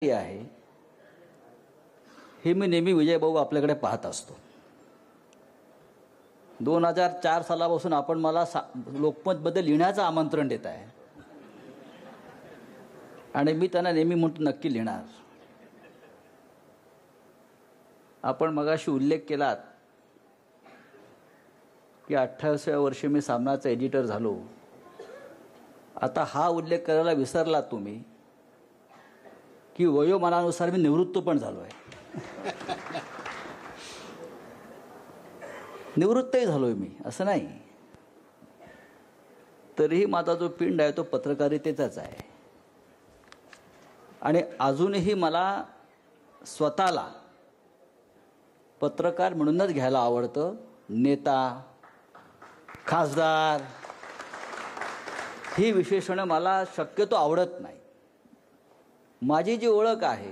आहे हे मी नेहमी विजयभाऊ आपल्याकडे पाहत असतो. 2004 सालापासून आपण मला लोकमतबद्दल लिहिण्याचं आमंत्रण देत आहे आणि मी त्यांना नेहमी म्हणतो नक्की लिहिणार. आपण मगाशी उल्लेख केलात की 28व्या वर्षी मी सामनाचा एडिटर झालो. आता हा उल्लेख करायला विसरलात तुम्ही की वयोमानानुसार मी निवृत्त पण झालो आहे. निवृत्तही झालोय मी, असं नाही. तरीही माझा जो पिंड आहे तो पत्रकारितेचाच आहे आणि अजूनही मला स्वतःला पत्रकार म्हणूनच घ्यायला आवडतं. नेता, खासदार ही विशेषणं मला शक्यतो आवडत नाही. माझी जी ओळख आहे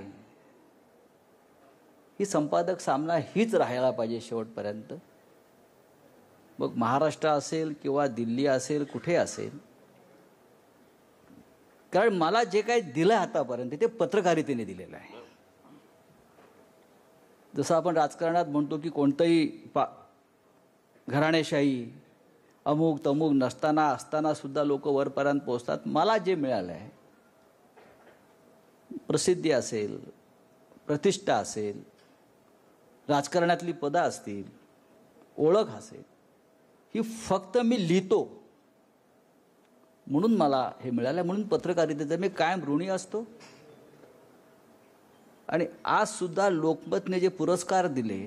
ही संपादक सामना हीच राहायला पाहिजे शेवटपर्यंत. मग महाराष्ट्र असेल किंवा दिल्ली असेल, कुठे असेल. कारण मला जे काही दिलं आतापर्यंत ते पत्रकारितेने दिलेलं आहे. जसं आपण राजकारणात म्हणतो की कोणतंही घराणेशाही अमुक तमुक नसताना असताना सुद्धा लोक वरपर्यंत पोहोचतात. मला जे मिळालं आहे, प्रसिद्धी असेल, प्रतिष्ठा असेल, राजकारणातली पदं असतील, ओळख असेल, ही फक्त मी लिहितो म्हणून मला हे मिळालं. म्हणून पत्रकारितेचा मी कायम ऋणी असतो. आणि आज सुद्धा लोकमतने जे पुरस्कार दिले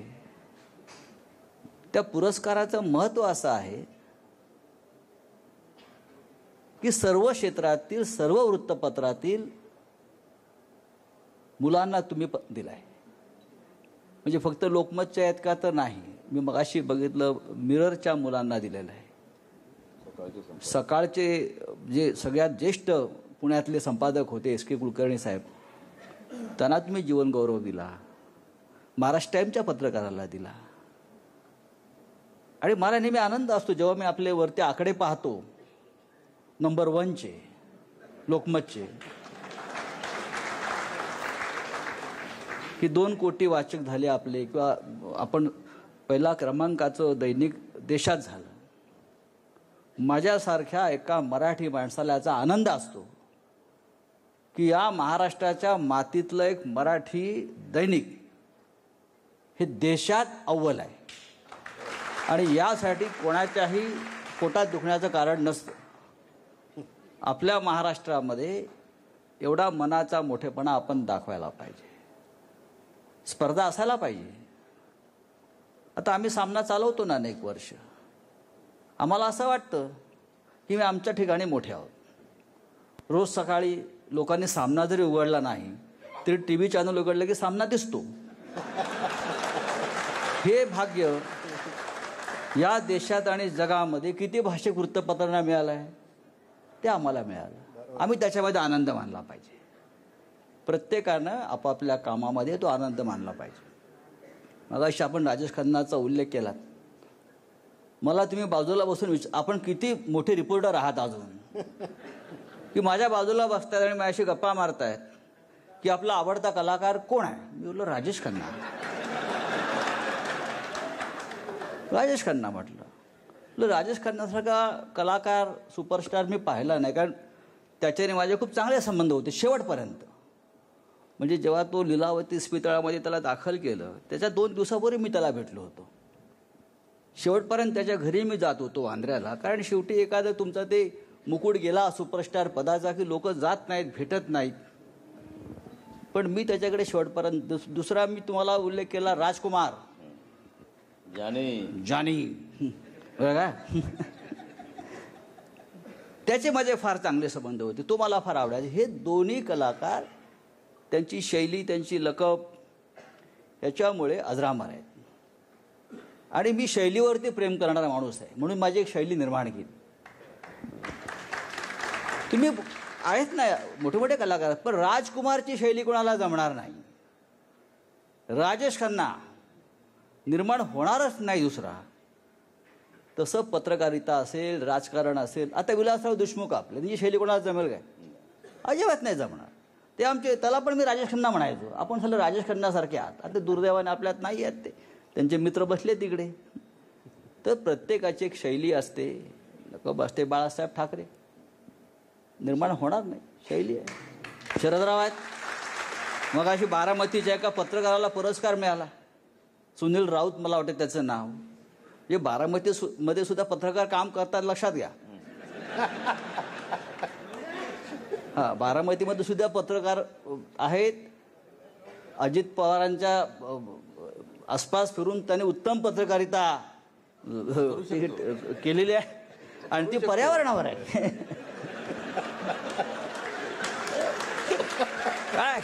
त्या पुरस्काराचं महत्त्व असं आहे की सर्व क्षेत्रातील, सर्व वृत्तपत्रातील मुलांना तुम्ही दिलाय. म्हणजे फक्त लोकमतच्या आहेत का तर नाही. मी मगाशी बघितलं मिररच्या मुलांना दिलेलं आहे. सकाळचे जे सगळ्यात ज्येष्ठ पुण्यातले संपादक होते एस के कुलकर्णी साहेब, त्यांना तुम्ही जीवनगौरव दिला. महाराष्ट्र टाईमच्या पत्रकाराला दिला. आणि मला नेहमी आनंद असतो जेव्हा मी आपले वरती आकडे पाहतो, नंबर 1चे लोकमतचे, की 2 कोटी वाचक झाले आपले, किंवा आपण पहिला क्रमांकाचं दैनिक देशात झालं. माझ्यासारख्या एका मराठी माणसाला याचा आनंद असतो की या महाराष्ट्राच्या मातीतलं एक मराठी दैनिक हे देशात अव्वल आहे. आणि यासाठी कोणाच्याही पोटात दुखण्याचं कारण नसतं. आपल्या महाराष्ट्रामध्ये एवढा मनाचा मोठेपणा आपण दाखवायला पाहिजे. स्पर्धा असायला पाहिजे. आता आम्ही सामना चालवतो ना अनेक वर्ष. आम्हाला असं वाटतं की मी आमच्या ठिकाणी मोठे आहोत. रोज सकाळी लोकांनी सामना जरी उघडला नाही तरी TV चॅनल उघडलं की सामना दिसतो. हे भाग्य या देशात आणि जगामध्ये किती भाषिक वृत्तपत्रांना मिळालं आहे ते आम्हाला मिळालं. आम्ही त्याच्यामध्ये आनंद मानला पाहिजे. प्रत्येकानं आपापल्या कामामध्ये तो आनंद मानला पाहिजे. मगाशी आपण राजेश खन्नाचा उल्लेख केला. मला तुम्ही बाजूला बसून आपण किती मोठे रिपोर्टर आहात अजून, की माझ्या बाजूला बसतायत आणि माझ्याशी गप्पा मारतायत की आपला आवडता कलाकार कोण आहे. मी बोललो राजेश खन्ना. राजेश खन्ना म्हटलं. राजेश खन्नासारखा कलाकार, सुपरस्टार मी पाहिला नाही. कारण त्याच्याने माझे खूप चांगले संबंध होते शेवटपर्यंत. म्हणजे जेव्हा तो लीलावती इस्पितळामध्ये त्याला दाखल केलं त्याच्या 2 दिवसापूर्वी मी त्याला भेटलो होतो. शेवटपर्यंत त्याच्या घरी मी जात होतो आंध्र्याला. कारण शेवटी एखादं तुमचा ते मुकुट गेला सुपरस्टार पदाचा की लोक जात नाहीत, भेटत नाहीत. पण मी त्याच्याकडे शेवटपर्यंत. दुसरा मी तुम्हाला उल्लेख केला राजकुमार जानी बघा. त्याचे माझे फार चांगले संबंध होते. तो मला फार आवडायचे. हे दोन्ही कलाकार त्यांची शैली, त्यांची लकब याच्यामुळे अजरामर आहेत. आणि मी शैलीवरती प्रेम करणारा माणूस आहे म्हणून माझी एक शैली निर्माण केली. तुम्ही आहेत ना मोठे मोठे कलाकार, पण राजकुमारची शैली कोणाला जमणार नाही. राजेश खन्ना निर्माण होणारच नाही दुसरा. तसं पत्रकारिता असेल, राजकारण असेल. आता विलासराव देशमुख आपले, त्यांची शैली कोणाला जमेल काय? अजिबात नाही जमणार. ते आमचे, त्याला पण मी राजेश खन्ना म्हणायचो. आपण सगळं राजेश खन्नासारखे आहात. आता दुर्दैवाने आपल्यात नाही आहेत ते, त्यांचे मित्र बसले तिकडे. तर प्रत्येकाची एक शैली असते. नको असते बाळासाहेब ठाकरे निर्माण होणार नाही, शैली आहे. शरदराव आहेत. मग अशी बारामतीच्या एका पत्रकाराला पुरस्कार मिळाला, सुनील राऊत मला वाटतं त्याचं नाव. जे मध्ये सुद्धा पत्रकार काम करतात, लक्षात घ्या. हां, बारामतीमध्ये सुद्धा पत्रकार आहेत. अजित पवारांच्या आसपास फिरून त्यांनी उत्तम पत्रकारिता केलेली आहे आणि ती पर्यावरणावर आहे. काय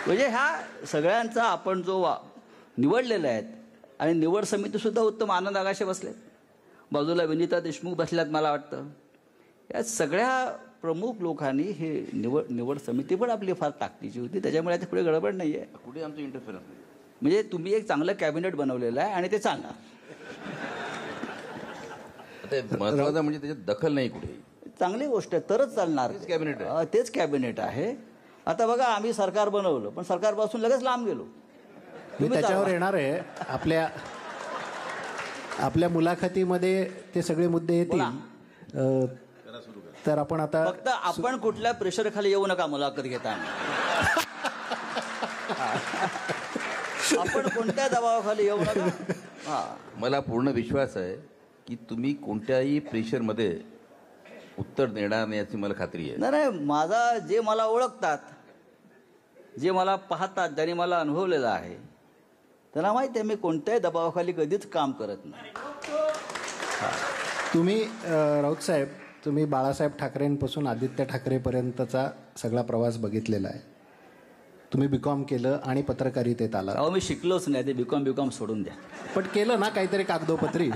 म्हणजे ह्या सगळ्यांचा आपण जो निवडलेला आहेत आणि निवड समिती सुद्धा उत्तम आनंद आगाशे बसलेत, बाजूला विनिता देशमुख बसल्यात. मला वाटतं या सगळ्या प्रमुख लोकांनी हे निवड समिती पण आपली फार ताकदीची होती. त्याच्यामुळे आता पुढे गडबड नाही आहे, कुठे आमचं इंटरफेरन्स नाही. म्हणजे तुम्ही एक चांगलं कॅबिनेट बनवलेलं आहे आणि ते चालणार. महत्वाचं म्हणजे त्याच्यात दखल नाही कुठे. चांगली गोष्ट आहे, तरच चालणार. कॅबिनेट आहे. तेच कॅबिनेट आहे. आता बघा, आम्ही सरकार बनवलं पण सरकारपासून लगेच लांब गेलो. मी त्याच्यावर येणार आहे. आपल्या मुलाखतीमध्ये ते सगळे मुद्दे येतील. तर आपण आता फक्त आपण कुठल्या प्रेशर खाली येऊ नका मुलाखत घेताना. आपण कोणत्या दबावाखाली येऊ नका. हा, मला पूर्ण विश्वास आहे की तुम्ही कोणत्याही प्रेशरमध्ये उत्तर देणार नाही याची मला खात्री आहे. नाही, माझा जे मला ओळखतात, जे मला पाहतात, ज्यांनी मला अनुभवलेलं आहे, त्यांना माहिती आहे मी कोणत्याही दबावाखाली कधीच काम करत नाही. तुम्ही राऊत साहेब, तुम्ही बाळासाहेब ठाकरेंपासून आदित्य ठाकरेपर्यंतचा सगळा प्रवास बघितलेला आहे. तुम्ही बीकॉम केलं आणि पत्रकारितेत आला. अहो, मी शिकलोच नाही, ते बीकॉम सोडून द्या. पण केलं ना काहीतरी कागदोपत्री.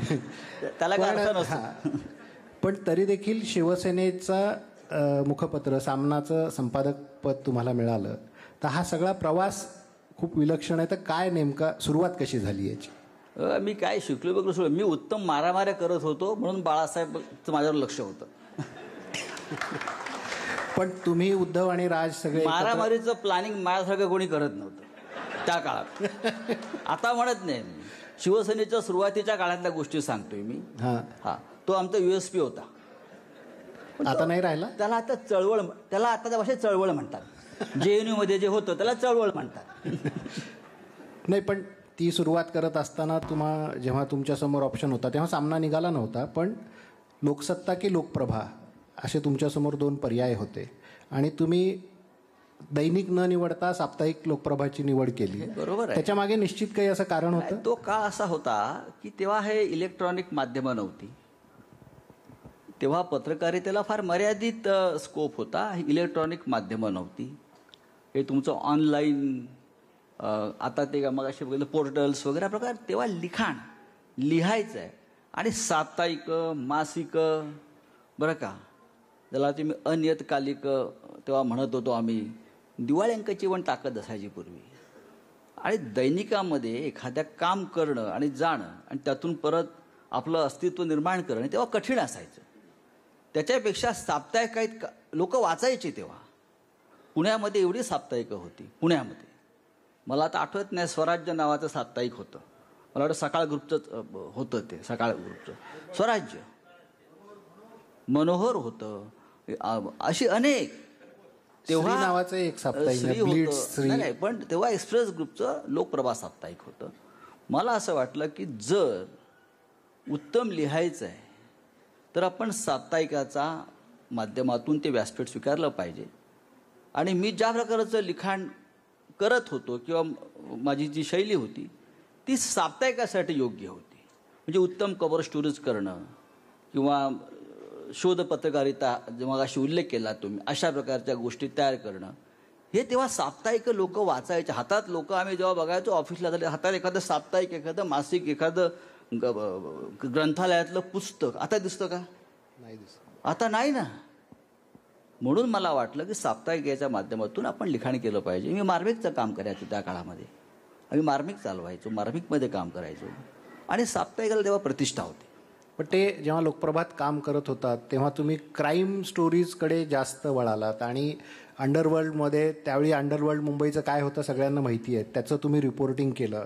त्याला काय अर्थ नसतो. पण तरी देखील शिवसेनेचा मुखपत्र सामनाचं संपादक पद तुम्हाला मिळालं. तर हा सगळा प्रवास खूप विलक्षण आहे. तर काय नेमका सुरुवात कशी झाली याची? मी काय शिकलो बघलो सोड. मी उत्तम मारामाऱ्या करत होतो म्हणून बाळासाहेबचं माझ्यावर लक्ष होतं. पण तुम्ही उद्धव आणि राज सगळे मारामारीचं प्लॅनिंग माझ्यासारखं कोणी करत नव्हतं त्या काळात. आता म्हणत नाही मी. शिवसेनेच्या सुरुवातीच्या काळातल्या गोष्टी सांगतोय मी. हा, तो आमचा USP होता. आता नाही राहिला. त्याला आता त्या भाषेत चळवळ म्हणतात. JNU मध्ये जे होतं त्याला चळवळ म्हणतात. नाही, पण ती सुरुवात करत असताना जेव्हा तुमच्यासमोर ऑप्शन होता तेव्हा सामना निघाला नव्हता. पण लोकसत्ता की लोकप्रभा असे तुमच्यासमोर 2 पर्याय होते आणि तुम्ही दैनिक न निवडता साप्ताहिक लोकप्रभाची निवड केली. बरोबर आहे. त्याच्या मागे निश्चित काही असं कारण होतं? तो काळ असा होता की तेव्हा हे इलेक्ट्रॉनिक माध्यमं नव्हती. तेव्हा पत्रकारितेला फार मर्यादित स्कोप होता. इलेक्ट्रॉनिक माध्यमं नव्हती. हे तुमचं ऑनलाईन, आता ते मग असे बघितलं पोर्टल्स वगैरे प्रकार. तेव्हा लिखाण लिहायचं आहे आणि साप्ताहिक, मासिक, बरं का, त्याला तुम्ही अनियतकालिक तेव्हा म्हणत होतो आम्ही. दिवाळी अंकाची पण ताकद असायची पूर्वी. आणि दैनिकामध्ये एखाद्या काम करणं आणि जाणं आणि त्यातून परत आपलं अस्तित्व निर्माण करणं तेव्हा कठीण असायचं. त्याच्यापेक्षा साप्ताहिक काही लोक वाचायचे. तेव्हा पुण्यामध्ये एवढी साप्ताहिकं होती. पुण्यामध्ये मला आता आठवत नाही, स्वराज्य नावाचं साप्ताहिक होतं. मला वाटतं सकाळ ग्रुपचं होतं. ते सकाळ ग्रुपचं स्वराज्य, मनोहर होतं. अशी अनेक. तेव्हा नावाचं एक साप्ताहिक नाही, पण तेव्हा एक्सप्रेस ग्रुपचं लोकप्रभा साप्ताहिक होतं. मला असं वाटलं की जर उत्तम लिहायचं आहे तर आपण साप्ताहिकाचा माध्यमातून ते व्यासपीठ स्वीकारलं पाहिजे. आणि मी ज्या प्रकारचं लिखाण करत होतो किंवा माझी जी शैली होती ती साप्ताहिकासाठी योग्य होती. म्हणजे उत्तम कव्हर स्टोरीज करणं किंवा शोध पत्रकारिता, जेव्हा अशी उल्लेख केला तुम्ही, अशा प्रकारच्या गोष्टी तयार करणं, हे तेव्हा साप्ताहिक लोक वाचायचे. हातात लोक आम्ही जेव्हा बघायचो ऑफिसला झाले, हातात एखादं साप्ताहिक, एखादं मासिक, एखादं ग्रंथालयातलं पुस्तक आता दिसतं का? नाही दिसत. आता नाही ना. म्हणून मला वाटलं की साप्ताहिकाच्या माध्यमातून आपण लिखाण केलं पाहिजे. मी मार्मिकचं काम करायचो त्या काळामध्ये. आम्ही मार्मिक चालवायचो, मार्मिकमध्ये काम करायचो आणि साप्ताहिकाला तेव्हा प्रतिष्ठा होती. पण ते जेव्हा लोकप्रभात काम करत होतात तेव्हा तुम्ही क्राईम स्टोरीजकडे जास्त वळालात आणि अंडरवर्ल्डमध्ये त्यावेळी अंडरवर्ल्ड मुंबईचं काय होतं सगळ्यांना माहिती आहे, त्याचं तुम्ही रिपोर्टिंग केलं.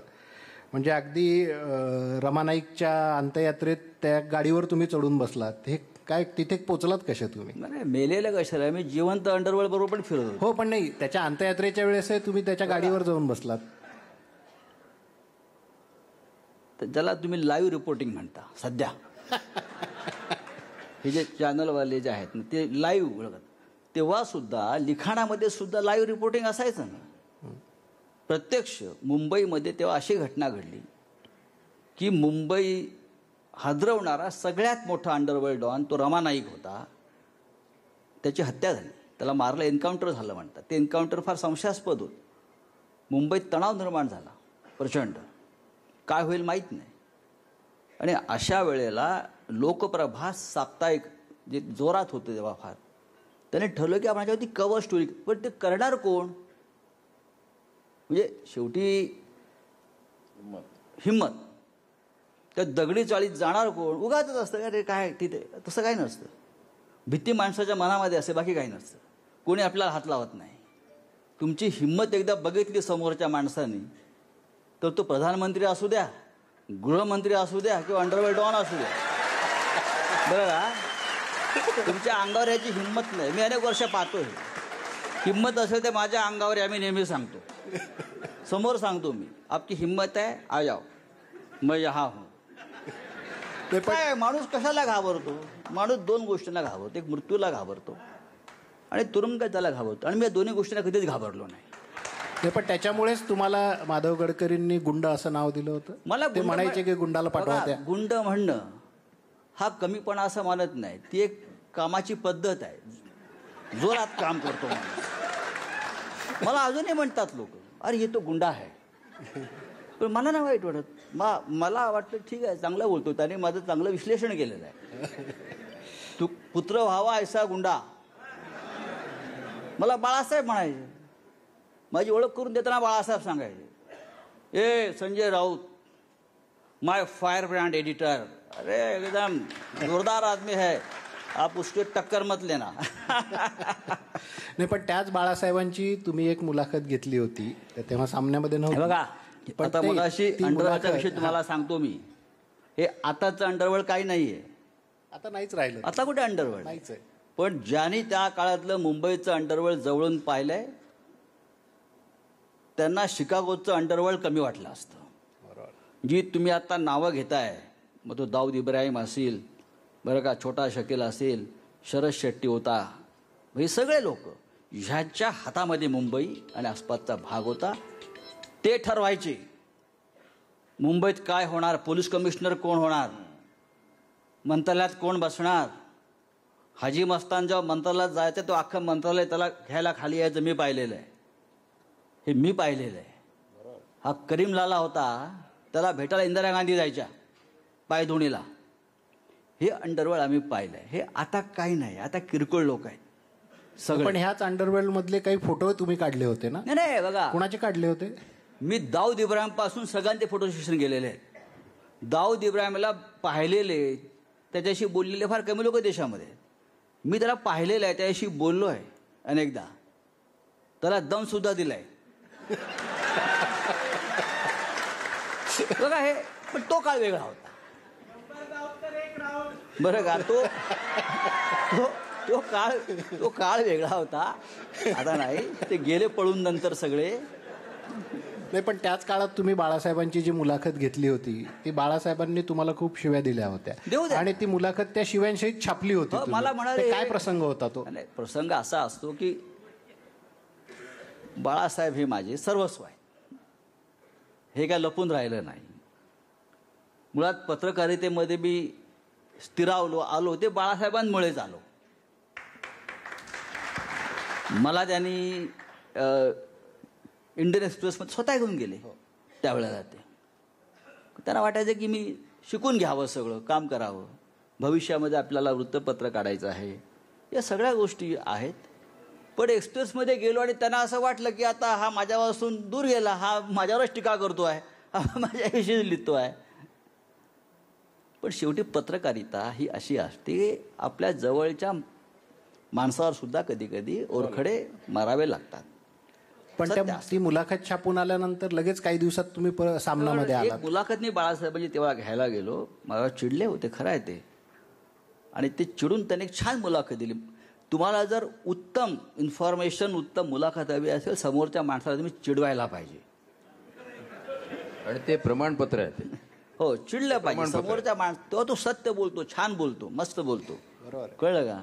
म्हणजे अगदी रमा नाईकच्या अंत्ययात्रेत त्या गाडीवर तुम्ही चढून बसलात. हे काय तिथे पोचलात कशा तुम्ही? नाही, मेलेलं कशाला, मी जिवंत अंडरवर्ल्ड बरोबर पण फिरत होतो. हो, पण नाही, त्याच्या अंत्ययात्रेच्या वेळेस तुम्ही त्याच्या गाडीवर जाऊन बसलात. तर ज्याला तुम्ही लाईव्ह रिपोर्टिंग म्हणता सध्या हे जे चॅनलवाले जे आहेत ना ते लाईव्ह बघत, तेव्हा सुद्धा लिखाणामध्ये सुद्धा लाईव्ह रिपोर्टिंग असायचं ना. प्रत्यक्ष मुंबईमध्ये तेव्हा अशी घटना घडली की मुंबई हादरवणारा सगळ्यात मोठा अंडरवर्ल्ड डॉन तो रमा नाईक होता. त्याची हत्या झाली, त्याला मारलं, एन्काउंटर झालं म्हणतात. ते एन्काउंटर फार संशयास्पद होतं. मुंबईत तणाव निर्माण झाला प्रचंड, काय होईल माहीत नाही. आणि अशा वेळेला लोकप्रभा साप्ताहिक जे जोरात होतं तेव्हा फार, त्याने ठरवलं की आपण याच्यावरती कव्हर स्टोरी, पण ते करणार कोण? म्हणजे शेवटी हिम्मत, त्या दगडी चाळीत जाणार कोण? उगाचच असतं का रे, काय तिथे तसं काही नसतं. भीती माणसाच्या मनामध्ये असते, बाकी काही नसतं. कोणी आपल्याला हात लावत नाही. तुमची हिंमत एकदा बघितली समोरच्या माणसाने, तर तो प्रधानमंत्री असू द्या, गृहमंत्री असू द्या किंवा अंडरवर्ल्ड डॉन असू द्या, बरं का, तुमच्या अंगावर याची हिंमत नाही. मी अनेक वर्ष पाहतोय. हिंमत असेल तर माझ्या अंगावर आम्ही नेहमी सांगतो, समोर सांगतो मी, आपकी हिंमत आहे आ जाओ, मैं यहाँ हूँ. काय माणूस कशाला घाबरतो? माणूस दोन गोष्टींना घाबरतो, एक मृत्यूला घाबरतो आणि तुरुंगाला घाबरतो. आणि मी या दोन्ही गोष्टींना कधीच घाबरलो नाही. ते पण त्याच्यामुळेच तुम्हाला माधव गडकरींनी गुंड असं नाव दिलं होतं. मला ते म्हणायचे की गुंडाला पाठवा. त्या गुंड म्हणणं हा कमीपणा असं मानत नाही, ती एक कामाची पद्धत आहे. जोरात काम करतो माणूस. मला अजूनही म्हणतात लोक, अरे हे तो गुंडा आहे. पण मला नाही वाईट वाटत. मला वाटतं ठीक आहे, चांगलं बोलतो, त्याने माझं चांगलं विश्लेषण केलेलं आहे. तू पुत्र व्हावा ऐसा गुंडा. मला बाळासाहेब म्हणायचे, माझी ओळख करून देताना बाळासाहेब सांगायचे, ए संजय राऊत, माय फायर ब्रँड एडिटर. अरे एकदम जोरदार आदमी है, आप उसके टक्कर मत लेना. नाही, पण त्याच बाळासाहेबांची तुम्ही एक मुलाखत घेतली होती, तेव्हा सामन्यामध्ये नव्हती. बघा, पण आता ते- मगाशी ती अंडरवर्ल्डचा मुलाखत- विषय तुम्हाला सांगतो मी. हे आताचं अंडरवर्ल्ड काही नाहीये, आता नाहीच राहिलं. आता कुठे अंडरवर्ल्ड? नाहीच आहे. पण ज्यांनी त्या काळातलं मुंबईचं अंडरवर्ल्ड जवळून पाहिलंय त्यांना शिकागोचं अंडरवर्ल्ड कमी वाटलं असतं. जी तुम्ही आता नावं घेताय, मग तो दाऊद इब्राहिम असेल, बरं का, छोटा शकील असेल, शरद शेट्टी होता, हे सगळे लोक ह्याच्या हातामध्ये मुंबई आणि आसपासचा भाग होता. ते ठरवायचे मुंबईत काय होणार, पोलीस कमिशनर कोण होणार, मंत्रालयात कोण बसणार. हाजी मस्तान जेव्हा मंत्रालयात जायचं, तो अख्खं मंत्रालय त्याला घ्यायला खाली यायचं मी पाहिलेलं आहे. हे मी पाहिलेलं आहे. हा करीम लाला होता, त्याला भेटायला इंदिरा गांधी जायच्या पायधुणीला. हे अंडरवर्ल्ड आम्ही पाहिलंय. हे आता काही नाही, आता किरकोळ लोक आहेत सगळे. पण ह्याच अंडरवर्ल्ड मधले काही फोटो तुम्ही काढले होते ना? नाही बघा, कुणाचे काढले होते? मी दाऊद इब्राहिम पासून सगळ्यांचे फोटो सेशन गेलेले आहेत. दाऊद इब्राहिमला पाहिलेले, त्याच्याशी बोललेले फार कमी लोक देशामध्ये. मी त्याला पाहिलेलं आहे, त्याच्याशी बोललो आहे अनेकदा, त्याला दम सुद्धा दिलाय. बघा हे, पण तो काळ वेगळा होता, बरं का. तो काळ वेगळा होता, आता नाही. ते गेले पळून नंतर सगळे. नाही, पण त्याच काळात तुम्ही बाळासाहेबांची जी मुलाखत घेतली होती, ती बाळासाहेबांनी तुम्हाला खूप शिव्या दिल्या होत्या देऊ द्या. आणि ती मुलाखत त्या शिव्यांसहित छापली होती. हो, तुम्ही. मला म्हणाले- ते काय प्रसंग होता तो? नाही, प्रसंग असा असतो की बाळासाहेब हे माझे सर्वस्व आहे, हे काय लपून राहिलं नाही. मुळात पत्रकारितेमध्ये मी स्थिरावलो आलो ते बाळासाहेबांमुळेच आलो. मला त्यांनी इंडियन एक्सप्रेसमध्ये स्वतः घेऊन गेले त्यावेळेला. त्यांना वाटायचं की मी शिकून घ्यावं, सगळं काम करावं, भविष्यामध्ये आपल्याला वृत्तपत्र काढायचं आहे, या सगळ्या गोष्टी आहेत. पण एक्सप्रेसमध्ये गेलो आणि त्यांना असं वाटलं की आता हा माझ्यापासून दूर गेला, हा माझ्यावरच टीका करतो आहे, हा माझ्याविषयी लिहितो आहे. पण पण शेवटी पत्रकारिता ही अशी असते, आपल्या जवळच्या माणसावर सुद्धा कधी कधी ओरखडे मारावे लागतात. पण सत्य त्या असतं. ती मुलाखत छापून आल्यानंतर लगेच काही दिवसात तुम्ही सामनामध्ये एक आलात. मुलाखत मी बाळासाहेबांची तेव्हा घ्यायला गेलो, मला चिडले होते, खरं आहे ते. आणि ते चिडून त्याने एक छान मुलाखत दिली. तुम्हाला जर उत्तम इन्फॉर्मेशन, उत्तम मुलाखत हवी असेल, समोरच्या माणसाला तुम्ही चिडवायला पाहिजे. आणि ते प्रमाणपत्र आहे ते. हो, चिडलं पाहिजे प्रमाणपत्र. समोरच्या तेव्हा तो सत्य बोलतो, छान बोलतो, मस्त बोलतो. बरोबर आहे. कळलं का?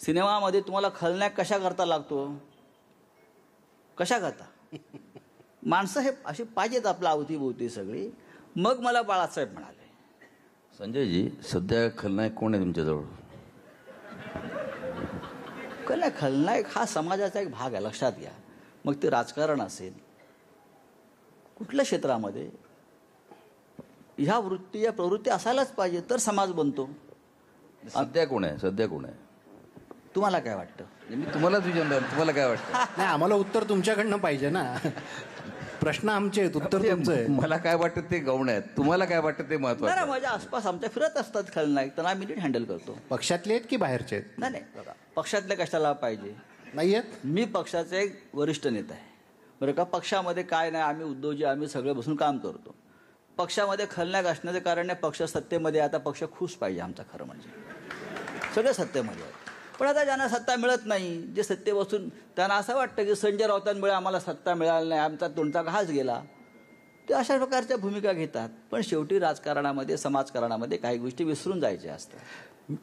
सिनेमामध्ये तुम्हाला खलनायक कशा करता लागतो, कशा करता माणसं हे अशी पाहिजेत आपल्या अवतीभोवती सगळी. मग मला बाळासाहेब म्हणाले, संजयजी, सध्या खलनायक कोण आहे तुमच्याजवळ? खलनायक हा समाजाचा एक भाग आहे, लक्षात घ्या. मग ते राजकारण असेल, कुठल्या क्षेत्रामध्ये ह्या वृत्ती, या प्रवृत्ती असायलाच पाहिजे, तर समाज बनतो. सध्या कोण आहे? सध्या कोण आहे? तुम्हाला काय वाटतं? मी तुम्हालाच विचारणार, तुम्हाला काय वाटतं? नाही, आम्हाला उत्तर तुमच्याकडनं पाहिजे ना. प्रश्न आमचे आहेत, उत्तर तुमचं आहे. मला काय वाटतं ते गौण आहेत, तुम्हाला काय वाटतं ते महत्वाचं नाही, आहे. माझ्या आसपास आमच्या फिरत असतात खलनायक, त्यांना आम्ही नीट हँडल करतो. पक्षातले आहेत की बाहेरचे आहेत? नाही नाही, बघा, पक्षातले कशाला पाहिजे? नाही आहेत. मी पक्षाचे एक वरिष्ठ नेता आहे, बरं का. पक्षामध्ये काय नाही, आम्ही उद्योजी, आम्ही सगळे बसून काम करतो. पक्षामध्ये खलनायक असण्याचं कारण नाही, पक्ष सत्तेमध्ये, आता पक्ष खुश पाहिजे आमचा, खरं म्हणजे सगळे सत्तेमध्ये आहेत. पण आता ज्यांना सत्ता मिळत नाही, जे सत्ते बसून त्यांना असं वाटतं की संजय राऊतांमुळे आम्हाला सत्ता मिळाली नाही, आमचा तोंडचा घास गेला, ते अशा प्रकारच्या भूमिका घेतात. पण शेवटी राजकारणामध्ये, समाजकारणामध्ये काही गोष्टी विसरून जायच्या असतात.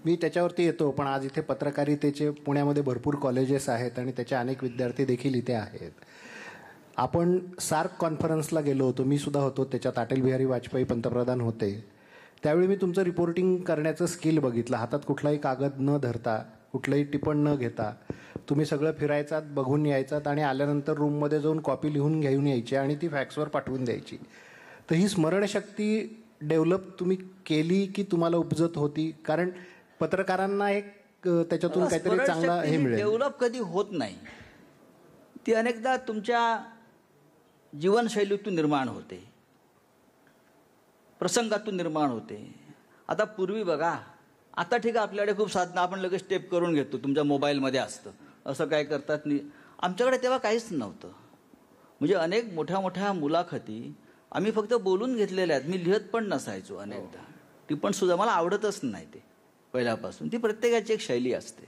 मी त्याच्यावरती येतो, पण आज इथे पत्रकारितेचे पुण्यामध्ये भरपूर कॉलेजेस आहेत आणि त्याचे अनेक विद्यार्थी देखील इथे आहेत. आपण सार्क कॉन्फरन्सला गेलो होतो, मी सुद्धा होतो त्याच्यात. अटल बिहारी वाजपेयी पंतप्रधान होते. त्यावेळी मी तुमचं रिपोर्टिंग करण्याचं स्किल बघितलं. हातात कुठलाही कागद न धरता, कुठलंही टिपण न घेता तुम्ही सगळं फिरायचात, बघून यायचात आणि आल्यानंतर रूममध्ये जाऊन कॉपी लिहून घेऊन यायची आणि ती फॅक्सवर पाठवून द्यायची. तर ही स्मरणशक्ती डेव्हलप तुम्ही केली की तुम्हाला उपजत होती? कारण पत्रकारांना एक त्याच्यातून काहीतरी चांगला हे मिळेल. डेव्हलप कधी होत नाही, ती अनेकदा तुमच्या जीवनशैलीतून निर्माण होते, प्रसंगातून निर्माण होते. आता पूर्वी बघा, आता ठीक आहे आपल्याकडे खूप साधनं, आपण लगेच टेप करून घेतो, तुमच्या मोबाईलमध्ये असतं, असं काय करतात नाही. आमच्याकडे तेव्हा काहीच नव्हतं. म्हणजे अनेक मोठ्या मोठ्या मुलाखती आम्ही फक्त बोलून घेतलेल्या आहेत. मी लिहत पण नसायचो अनेकदा, ती पण सुद्धा मला आवडतच नाही ते पहिल्यापासून. ती प्रत्येकाची एक शैली असते.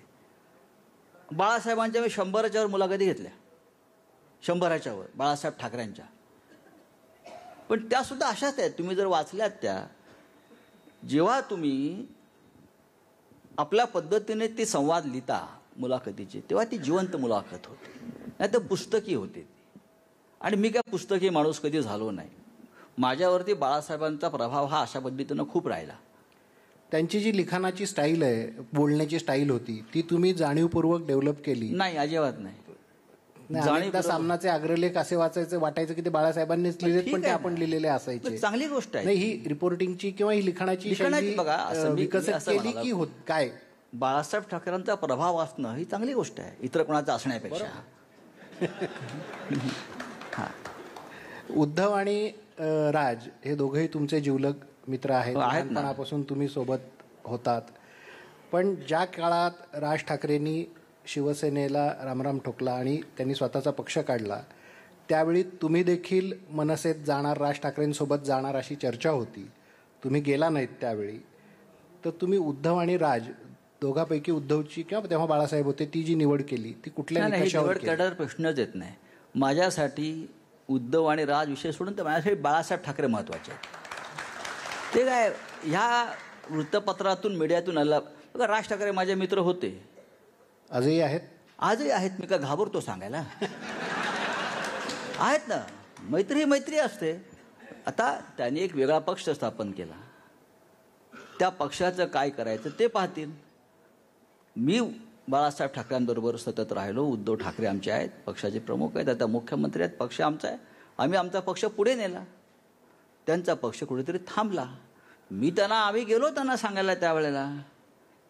बाळासाहेबांच्या मी 100च्या वर मुलाखती घेतल्या, 100च्या वर बाळासाहेब ठाकरेंच्या. पण त्यासुद्धा अशाच आहेत, तुम्ही जर वाचल्यात त्या, जेव्हा तुम्ही आपल्या पद्धतीने ते संवाद लिहिता मुलाखतीचे, तेव्हा ती जिवंत मुलाखत होते, नाही तर पुस्तकी होते ती. आणि मी काय पुस्तकी माणूस कधी झालो नाही. माझ्यावरती बाळासाहेबांचा प्रभाव हा अशा पद्धतीनं खूप राहिला. त्यांची जी लिखाणाची स्टाईल आहे, बोलण्याची स्टाईल होती, ती तुम्ही जाणीवपूर्वक डेव्हलप केली? नाही, अजिबात नाही. अनेकदा सामनाचे अग्रलेख असे वाटायचे की ते बाळासाहेबांनीच लिहिलेत, ठीक पण ते आहे आपण लिहिलेले असायचे. चांगली गोष्ट आहे. नाही, ही रिपोर्टिंगची किंवा ही लिखाणाची शैली बघा, असं मी विकसित असं केली म्हणाला, की होत काय? बाळासाहेब ठाकरेंचा प्रभाव असणं ही चांगली गोष्ट आहे, इतर कोणाचा असण्यापेक्षा. उद्धव आणि राज हे दोघेही तुमचे जिवलग मित्र आहेत, आहेत ना. लहानपणापासून तुम्ही सोबत होतात. पण ज्या काळात राज ठाकरेंनी शिवसेनेला रामराम ठोकला आणि त्यांनी स्वतःचा पक्ष काढला, त्यावेळी तुम्ही देखील मनसेत जाणार, राज ठाकरेंसोबत जाणार अशी चर्चा होती. तुम्ही गेला नाहीत त्यावेळी. तर तुम्ही उद्धव आणि राज दोघांपैकी उद्धवची किंवा तेव्हा बाळासाहेब होते, ती जी निवड केली ती कुठल्या निकषावर निवड केली? करण्याचा प्रश्नच येत नाही. माझ्यासाठी उद्धव आणि राज विषय सोडून तर माझ्यासाठी बाळासाहेब ठाकरे महत्त्वाचे आहेत. ते काय, ह्या वृत्तपत्रातून, मीडियातून आला बघा. राज ठाकरे माझे मित्र होते, आजही आहेत. आजही आहेत. मी का घाबरतो सांगायला? आहेत ना. मैत्री ही मैत्री असते. आता त्यांनी एक वेगळा पक्ष स्थापन केला, त्या पक्षाचं काय करायचं ते पाहतील. मी बाळासाहेब ठाकरेंबरोबर सतत राहिलो. उद्धव ठाकरे आमचे आहेत, पक्षाचे प्रमुख आहेत, आता मुख्यमंत्री आहेत, पक्ष आमचा आहे. आम्ही आमचा पक्ष पुढे नेला, त्यांचा पक्ष कुठेतरी थांबला. आम्ही गेलो त्यांना सांगायला त्यावेळेला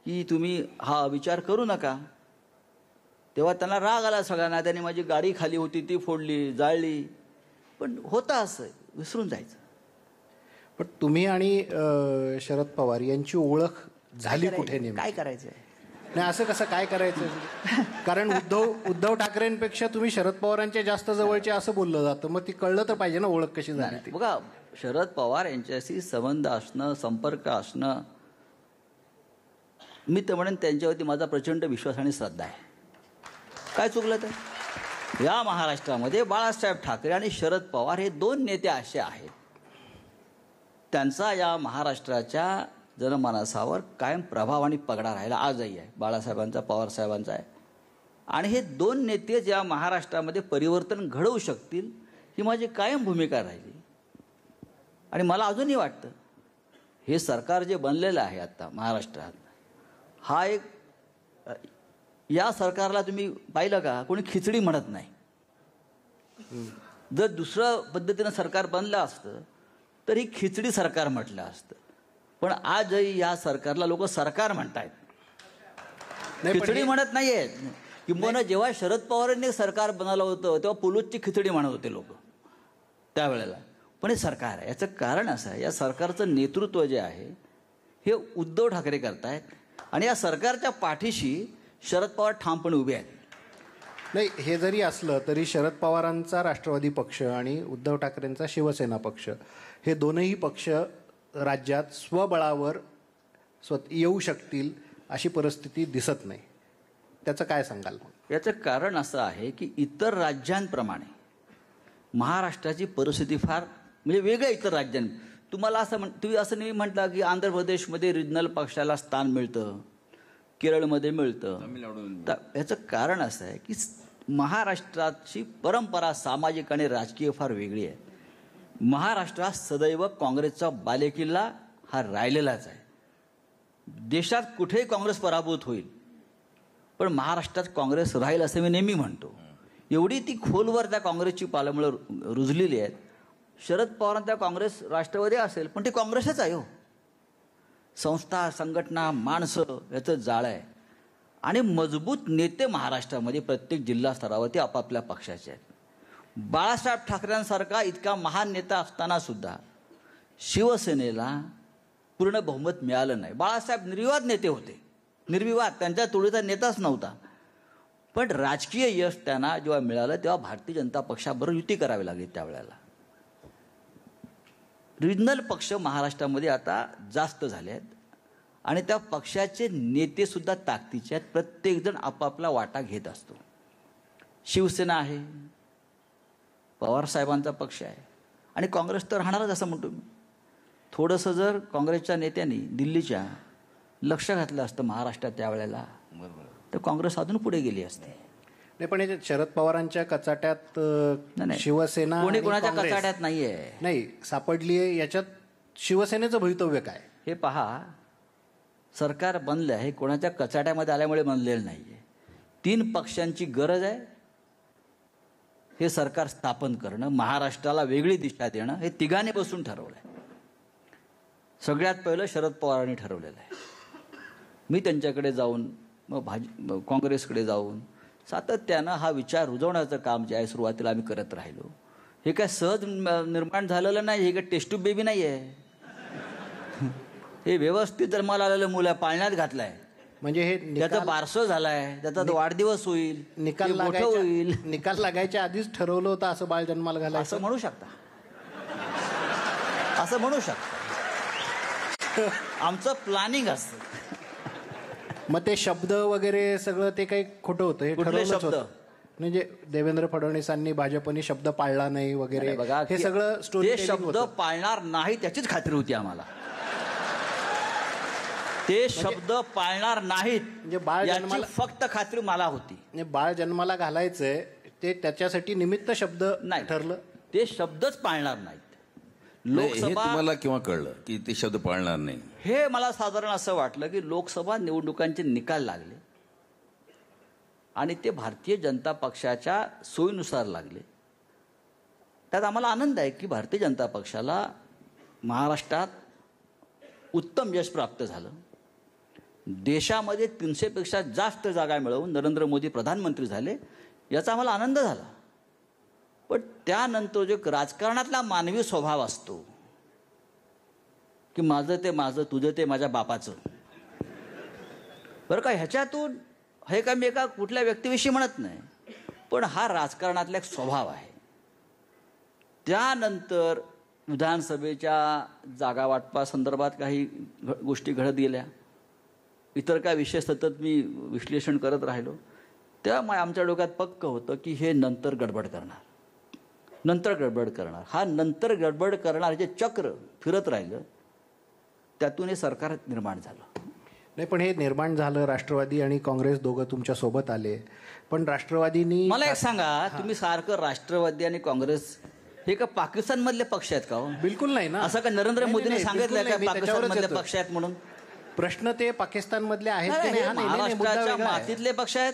की तुम्ही हा विचार करू नका. तेव्हा त्यांना राग आला सगळ्यांना. त्यांनी माझी गाडी खाली होती ती फोडली, जाळली. पण होतं असं, विसरून जायचं. पण तुम्ही आणि शरद पवार यांची ओळख झाली कुठे नेमकी? काय करायचंय? नाही, असं कसं काय करायचं? कारण उद्धव ठाकरेंपेक्षा तुम्ही शरद पवारांच्या जास्त जवळचे असं बोललं जातं. मग ती कळलं तर पाहिजे ना ओळख कशी झाली ती. बघा, शरद पवार यांच्याशी संबंध असणं, संपर्क असणं, मी तर म्हणेन त्यांच्यावरती माझा प्रचंड विश्वास आणि श्रद्धा आहे. काय चुकलं तर? या महाराष्ट्रामध्ये बाळासाहेब ठाकरे आणि शरद पवार हे दोन नेते असे आहेत, त्यांचा या महाराष्ट्राच्या जनमानसावर कायम प्रभाव आणि पगडा राहिला, आजही आहे. बाळासाहेबांचा, पवारसाहेबांचा आहे. आणि हे दोन नेते ज्या महाराष्ट्रामध्ये परिवर्तन घडवू शकतील, ही माझी कायम भूमिका राहिली. आणि मला अजूनही वाटतं हे सरकार जे बनलेलं आहे आता महाराष्ट्रात, हा एक, या सरकारला तुम्ही पाहिलं का, कोणी खिचडी म्हणत नाही. जर दुसरं पद्धतीनं सरकार बनलं असतं तर ही खिचडी सरकार म्हटलं असतं. पण आजही या सरकारला लोक सरकार म्हणतायत, खिचडी म्हणत नाहीयेत. किंबहुना जेव्हा शरद पवारांनी सरकार बनवलं होतं तेव्हा पुलूची खिचडी म्हणत होते लोक त्यावेळेला. पण हे सरकार आहे. याचं कारण असं आहे, या सरकारचं नेतृत्व जे आहे हे उद्धव ठाकरे करतायत आणि या सरकारच्या पाठीशी शरद पवार ठामपणे उभे आहेत. नाही, हे जरी असलं तरी शरद पवारांचा राष्ट्रवादी पक्ष आणि उद्धव ठाकरेंचा शिवसेना पक्ष, हे दोनही पक्ष राज्यात स्वबळावर येऊ शकतील अशी परिस्थिती दिसत नाही. त्याचं काय सांगाल? याचं कारण असं आहे की इतर राज्यांप्रमाणे महाराष्ट्राची परिस्थिती फार म्हणजे वेगळ्या इतर राज्यांनी. तुम्हाला असं तुम्ही असं नाही म्हटलं की आंध्र प्रदेशमध्ये रिजनल पक्षाला स्थान मिळतं, केरळमध्ये मिळतं. याचं कारण असं आहे की महाराष्ट्राची परंपरा सामाजिक आणि राजकीय फार वेगळी आहे. महाराष्ट्रात सदैव काँग्रेसचा बालेकिल्ला हा राहिलेलाच आहे. देशात कुठेही काँग्रेस पराभूत होईल, पण महाराष्ट्रात काँग्रेस राहील असं मी नेहमी म्हणतो. एवढी ती खोलवर त्या काँग्रेसची पालमुळं रुजलेली आहेत. शरद पवारांचा काँग्रेस राष्ट्रवादी असेल, पण ती काँग्रेसच आहे हो. संस्था, संघटना, माणसं याचं जाळं आहे. आणि मजबूत नेते महाराष्ट्रामध्ये प्रत्येक जिल्हा स्तरावरती आपापल्या पक्षाचे आहेत. बाळासाहेब ठाकरेंसारखा इतका महान नेता असताना सुद्धा शिवसेनेला पूर्ण बहुमत मिळालं नाही. बाळासाहेब निर्विवाद नेते होते, निर्विवाद, त्यांच्या तोडीचा नेताच नव्हता. पण राजकीय यश त्यांना जेव्हा मिळालं तेव्हा भारतीय जनता पक्षाबरोबर युती करावी लागली. त्यावेळेला रिजनल पक्ष महाराष्ट्रामध्ये आता जास्त झाले आहेत आणि त्या पक्षाचे नेतेसुद्धा ताकदीचे आहेत. प्रत्येकजण आपापला वाटा घेत असतो. शिवसेना आहे, पवारसाहेबांचा पक्ष आहे आणि काँग्रेस तर राहणारच असं म्हणतो मी. थोडंसं जर काँग्रेसच्या नेत्यांनी दिल्लीच्या लक्ष घातलं असतं महाराष्ट्रात त्यावेळेला, तर काँग्रेस अजून पुढे गेली असते. नाही, पण याच्यात शरद पवारांच्या कचाट्यात शिवसेना कोणी कोणाच्या कचाट्यात नाहीये. नाही सापडली आहे. याच्यात शिवसेनेचं भवितव्य काय? हे पहा, सरकार बनलं आहे कोणाच्या कचाट्यामध्ये आल्यामुळे बनलेलं नाहीये. 3 पक्षांची गरज आहे. हे सरकार स्थापन करणं, महाराष्ट्राला वेगळी दिशा देणं, हे तिघांनी बसून ठरवलं आहे. सगळ्यात पहिलं शरद पवारांनी ठरवलेलं आहे. मी त्यांच्याकडे जाऊन मग काँग्रेसकडे जाऊन सातत्यानं हा विचार रुजवण्याचं काम जे आहे सुरुवातीला आम्ही करत राहिलो. हे काय सहज निर्माण झालेलं नाही, हे काय टेस्ट ट्यूब बेबी नाही आहे. हे व्यवस्थित जन्माला आलेलं मुलं पाळण्यात घातलं आहे. म्हणजे हे त्याचा बारसं झालाय, त्याचा वाढदिवस होईल, निकाल होईल. निकाल लागायच्या आधीच ठरवलं होतं असं बाळ जन्माला घालायचं, असं म्हणू शकता, असं म्हणू शकता. आमचं प्लॅनिंग असतं. मग ते शब्द वगैरे सगळं ते काही खोटं होतं, हे ठरवलंच होतं. म्हणजे देवेंद्र फडणवीसांनी भाजपने शब्द पाळला नाही वगैरे, बघा हे सगळं स्टोरी शब्द पाळणार नाही त्याचीच खात्री होती आम्हाला. ते शब्द पाळणार नाहीत म्हणजे बाळ जन्माला फक्त खात्री मला होती. म्हणजे बाळ जन्माला घालायचंय ते त्याच्यासाठी निमित्त शब्द नाही ठरलं, ते शब्दच पाळणार नाहीत. हे तुम्हाला केव्हा कळलं की ते शब्द पाळणार नाही? हे मला साधारण असं वाटलं की लोकसभा निवडणुकांचे निकाल लागले आणि ते भारतीय जनता पक्षाच्या सोयीनुसार लागले. त्यात आम्हाला आनंद आहे की भारतीय जनता पक्षाला महाराष्ट्रात उत्तम यश प्राप्त झालं. देशामध्ये 300पेक्षा जास्त जागा मिळवून नरेंद्र मोदी प्रधानमंत्री झाले, याचा आम्हाला आनंद झाला. पण त्यानंतर जो राजकारणातला मानवी स्वभाव असतो की माझं ते माझं, तुझं ते माझ्या बापाचं. बरं का, ह्याच्यातून हे काय मी एका कुठल्या व्यक्तीविषयी म्हणत नाही, पण हा राजकारणातला एक स्वभाव आहे. त्यानंतर विधानसभेच्या जागा वाटपासंदर्भात काही गोष्टी घडत गेल्या, इतर काय विषय सतत मी विश्लेषण करत राहिलो. त्यामुळे आमच्या डोक्यात पक्क होतं की हे नंतर गडबड करणार, नंतर गडबड करणार. हा नंतर गडबड करणार जे चक्र फिरत राहिलं, त्यातून हे सरकार निर्माण झालं. नाही, पण हे निर्माण झालं, राष्ट्रवादी आणि काँग्रेस दोघं तुमच्या सोबत आले, पण राष्ट्रवादीनी मला एक सांगा, तुम्ही सारखं राष्ट्रवादी आणि काँग्रेस हे का पाकिस्तानमधले पक्ष आहेत का हो? बिलकुल नाही ना. असं का नरेंद्र नाही, मोदींनी नाही, सांगितलं बिलकुल का नाही, मी पाकिस्तानमधले त्याच्यावरच पक्ष आहेत म्हणून? प्रश्न ते पाकिस्तानमधले आहेत की नाही, नाही हे हा नाही, नाही, मुद्दा महाराष्ट्राच्या वेगळा आहे. मातीतले पक्ष आहेत.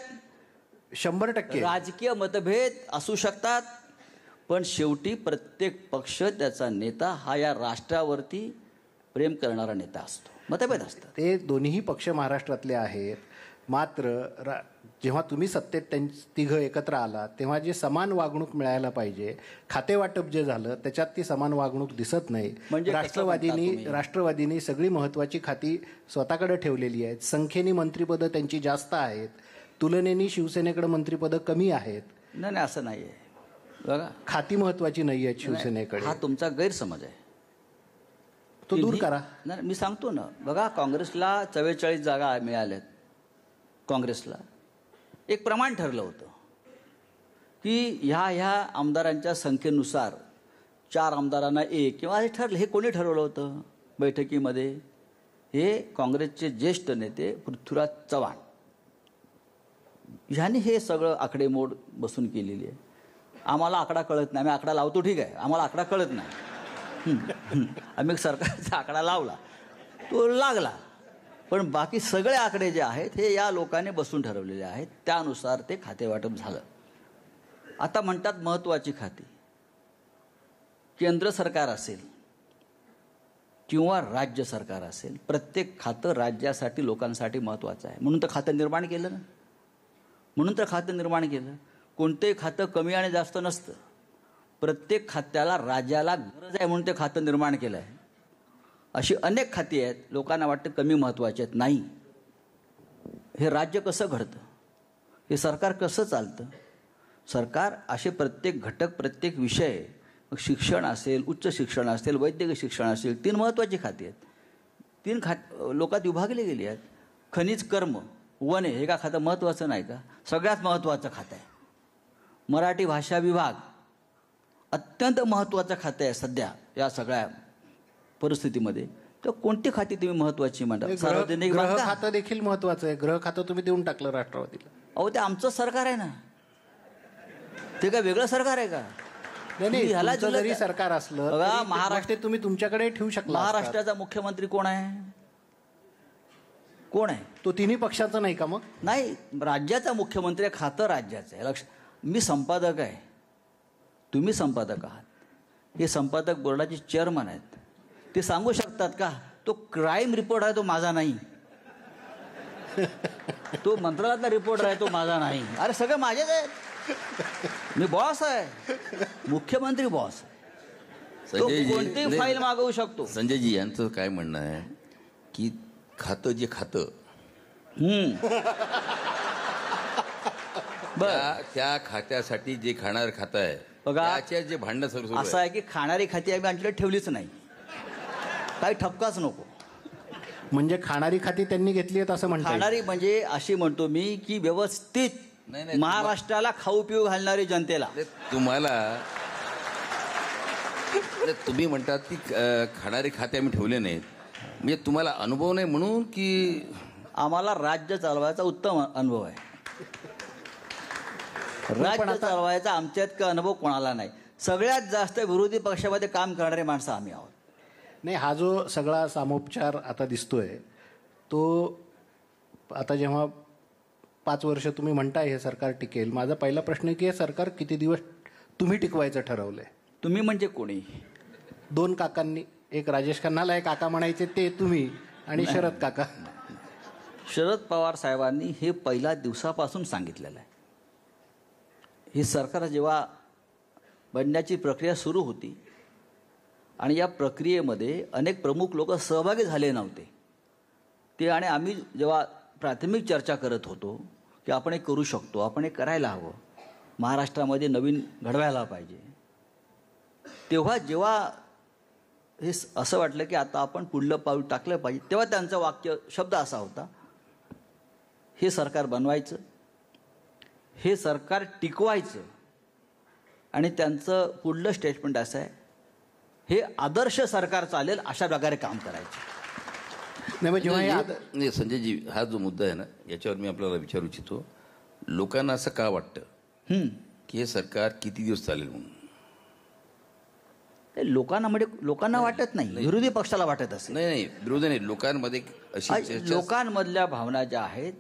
100% राजकीय मतभेद असू शकतात, पण शेवटी प्रत्येक पक्ष, त्याचा नेता हा या राष्ट्रावरती प्रेम करणारा नेता असतो. मतभेद असतात. ते दोन्हीही पक्ष महाराष्ट्रातले आहेत. मात्र जेव्हा तुम्ही सत्तेत तिघं एकत्र आला तेव्हा जे समान वागणूक मिळायला पाहिजे, खातेवाटप जे झालं त्याच्यात ती समान वागणूक दिसत नाही. म्हणजे राष्ट्रवादीनी सगळी महत्त्वाची खाती स्वतःकडे ठेवलेली आहेत. संख्येने मंत्रिपदं त्यांची जास्त आहेत, तुलनेने शिवसेनेकडे मंत्रिपदं कमी आहेत. नाही, असं नाही आहे. बघा, खाती महत्त्वाची नाही आहेत शिवसेनेकडे. हा तुमचा गैरसमज आहे, तो दूर करा. नाही, मी सांगतो ना. बघा, काँग्रेसला 44 जागा मिळाल्यात. काँग्रेसला एक प्रमाण ठरलं होतं की ह्या आमदारांच्या संख्येनुसार 4 आमदारांना 1 किंवा हे ठरलं. हे कोणी ठरवलं होतं बैठकीमध्ये? हे काँग्रेसचे ज्येष्ठ नेते पृथ्वीराज चव्हाण ह्यांनी हे सगळं आकडेमोड बसून केलेली आहे. आम्हाला आकडा कळत नाही, आम्ही आकडा लावतो, ठीक आहे, आम्हाला आकडा कळत नाही. आम्ही सरकारचा आकडा लावला, तो लागला, पण बाकी सगळे आकडे जे आहेत हे या लोकांनी बसून ठरवलेले आहेत. त्यानुसार ते खातेवाटप झालं. आता म्हणतात महत्त्वाची खाती, केंद्र सरकार असेल किंवा राज्य सरकार असेल, प्रत्येक खातं राज्यासाठी, लोकांसाठी महत्त्वाचं आहे. म्हणून तर खातं निर्माण केलं ना, म्हणून तर खातं निर्माण केलं. कोणतेही खातं कमी आणि जास्त नसतं. प्रत्येक खात्याला राज्याला गरज आहे म्हणून ते खातं निर्माण केलं आहे. अशी अनेक खाती आहेत, लोकांना वाटतं कमी महत्त्वाची आहेत. नाही, हे राज्य कसं घडतं, हे सरकार कसं चालतं? सरकार असे प्रत्येक घटक, प्रत्येक विषय, शिक्षण असेल, उच्च शिक्षण असेल, वैद्यकीय शिक्षण असेल, 3 महत्त्वाची खाती आहेत. 3 लोकात विभागली गेली आहेत. खनिज, कर्म, वने हे का खातं महत्त्वाचं नाही का? सगळ्यात महत्त्वाचं खातं आहे. मराठी भाषा विभाग अत्यंत महत्त्वाचं खातं आहे सध्या या सगळ्या परिस्थितीमध्ये. तर कोणती खाती तुम्ही महत्त्वाची म्हणता? सार्वजनिक गृह खातं देखील महत्त्वाचं आहे. गृह खातं तुम्ही देऊन टाकलं राष्ट्रवादीला. अहो, ते आमचं सरकार आहे ना, ते काय वेगळं सरकार आहे का? नाही, तुमचं जरी सरकार असलं बघा, तरी महाराष्ट्र तुम्ही तुमच्याकडे ठेवू शकला. महाराष्ट्राचा मुख्यमंत्री कोण आहे? कोण आहे? तो तिन्ही पक्षाचा नाही का? मग नाही, राज्याचा मुख्यमंत्री, खातं राज्याचं आहे. मी संपादक आहे, तुम्ही संपादक आहात. हे संपादक बोर्डाचे चेअरमन आहेत. ते सांगू शकतात का तो क्राईम रिपोर्ट आहे तो माझा नाही, तो मंत्रालयातला रिपोर्ट आहे तो माझा नाही? अरे सगळे माझेच आहेत. मी बॉस आहे, मुख्यमंत्री बॉस आहे. तो कोणतीही फाईल मागवू शकतो. संजयजी यांचं काय म्हणणं आहे की खातं जे खातं त्या खात्यासाठी जे खाणार खातं आहे, बघा, त्याच्या जे भांडणं सुरू असं आहे की खाणारी खाती आम्ही आमच्याकडे ठेवलीच नाही, काही ठपकाच नको. म्हणजे खाणारी खाती त्यांनी घेतली आहेत असं म्हणतात. खाणारी म्हणजे अशी म्हणतो मी की व्यवस्थित महाराष्ट्राला खाऊ पिऊ घालणारी जनतेला. तुम्ही म्हणतात की खाणारे खाते आम्ही ठेवले नाहीत, म्हणजे तुम्हाला अनुभव नाही म्हणून की? आम्हाला राज्य चालवायचा उत्तम अनुभव आहे. राज्य चालवायचा आमच्यात का अनुभव कोणाला नाही. सगळ्यात जास्त विरोधी पक्षामध्ये काम करणारे माणसं आम्ही आहोत. नाही, हा जो सगळा सामोपचार आता दिसतोय तो आता जेव्हा 5 वर्ष तुम्ही म्हणताय हे सरकार टिकेल, माझा पहिला प्रश्न आहे की हे सरकार किती दिवस तुम्ही टिकवायचं ठरवलंय? तुम्ही म्हणजे कोणी? 2 काकांनी, एक राजेश खन्नाला एक काका म्हणायचे ते तुम्ही, आणि शरद काका. शरद पवार साहेबांनी हे पहिल्या दिवसापासून सांगितलेलं आहे. ही सरकार जेव्हा बनण्याची प्रक्रिया सुरू होती आणि या प्रक्रियेमध्ये अनेक प्रमुख लोक सहभागी झाले नव्हते. ते आणि आम्ही जेव्हा प्राथमिक चर्चा करत होतो की आपण हे करू शकतो, आपण हे करायला हवं, महाराष्ट्रामध्ये नवीन घडवायला पाहिजे, तेव्हा जेव्हा हे असं वाटलं की आता आपण पुढलं पाऊल टाकलं पाहिजे, तेव्हा त्यांचा शब्द असा होता, हे सरकार बनवायचं, हे सरकार टिकवायचं, आणि त्यांचं पुढलं स्टेटमेंट असं आहे, हे आदर्श सरकार चालेल अशा प्रकारे काम करायचं. नाही मग जेव्हा हे नाही संजयजी, हा जो मुद्दा आहे ना, याच्यावर मी आपल्याला विचारू इच्छितो, लोकांना असं का वाटतं की हे सरकार किती दिवस चालेल म्हणून? ते लोकांना वाटत नाही, विरोधी पक्षाला वाटत असेल. नाही विरोधी नाही, लोकांमध्ये अशी चर्चा, लोकांमधल्या भावना ज्या आहेत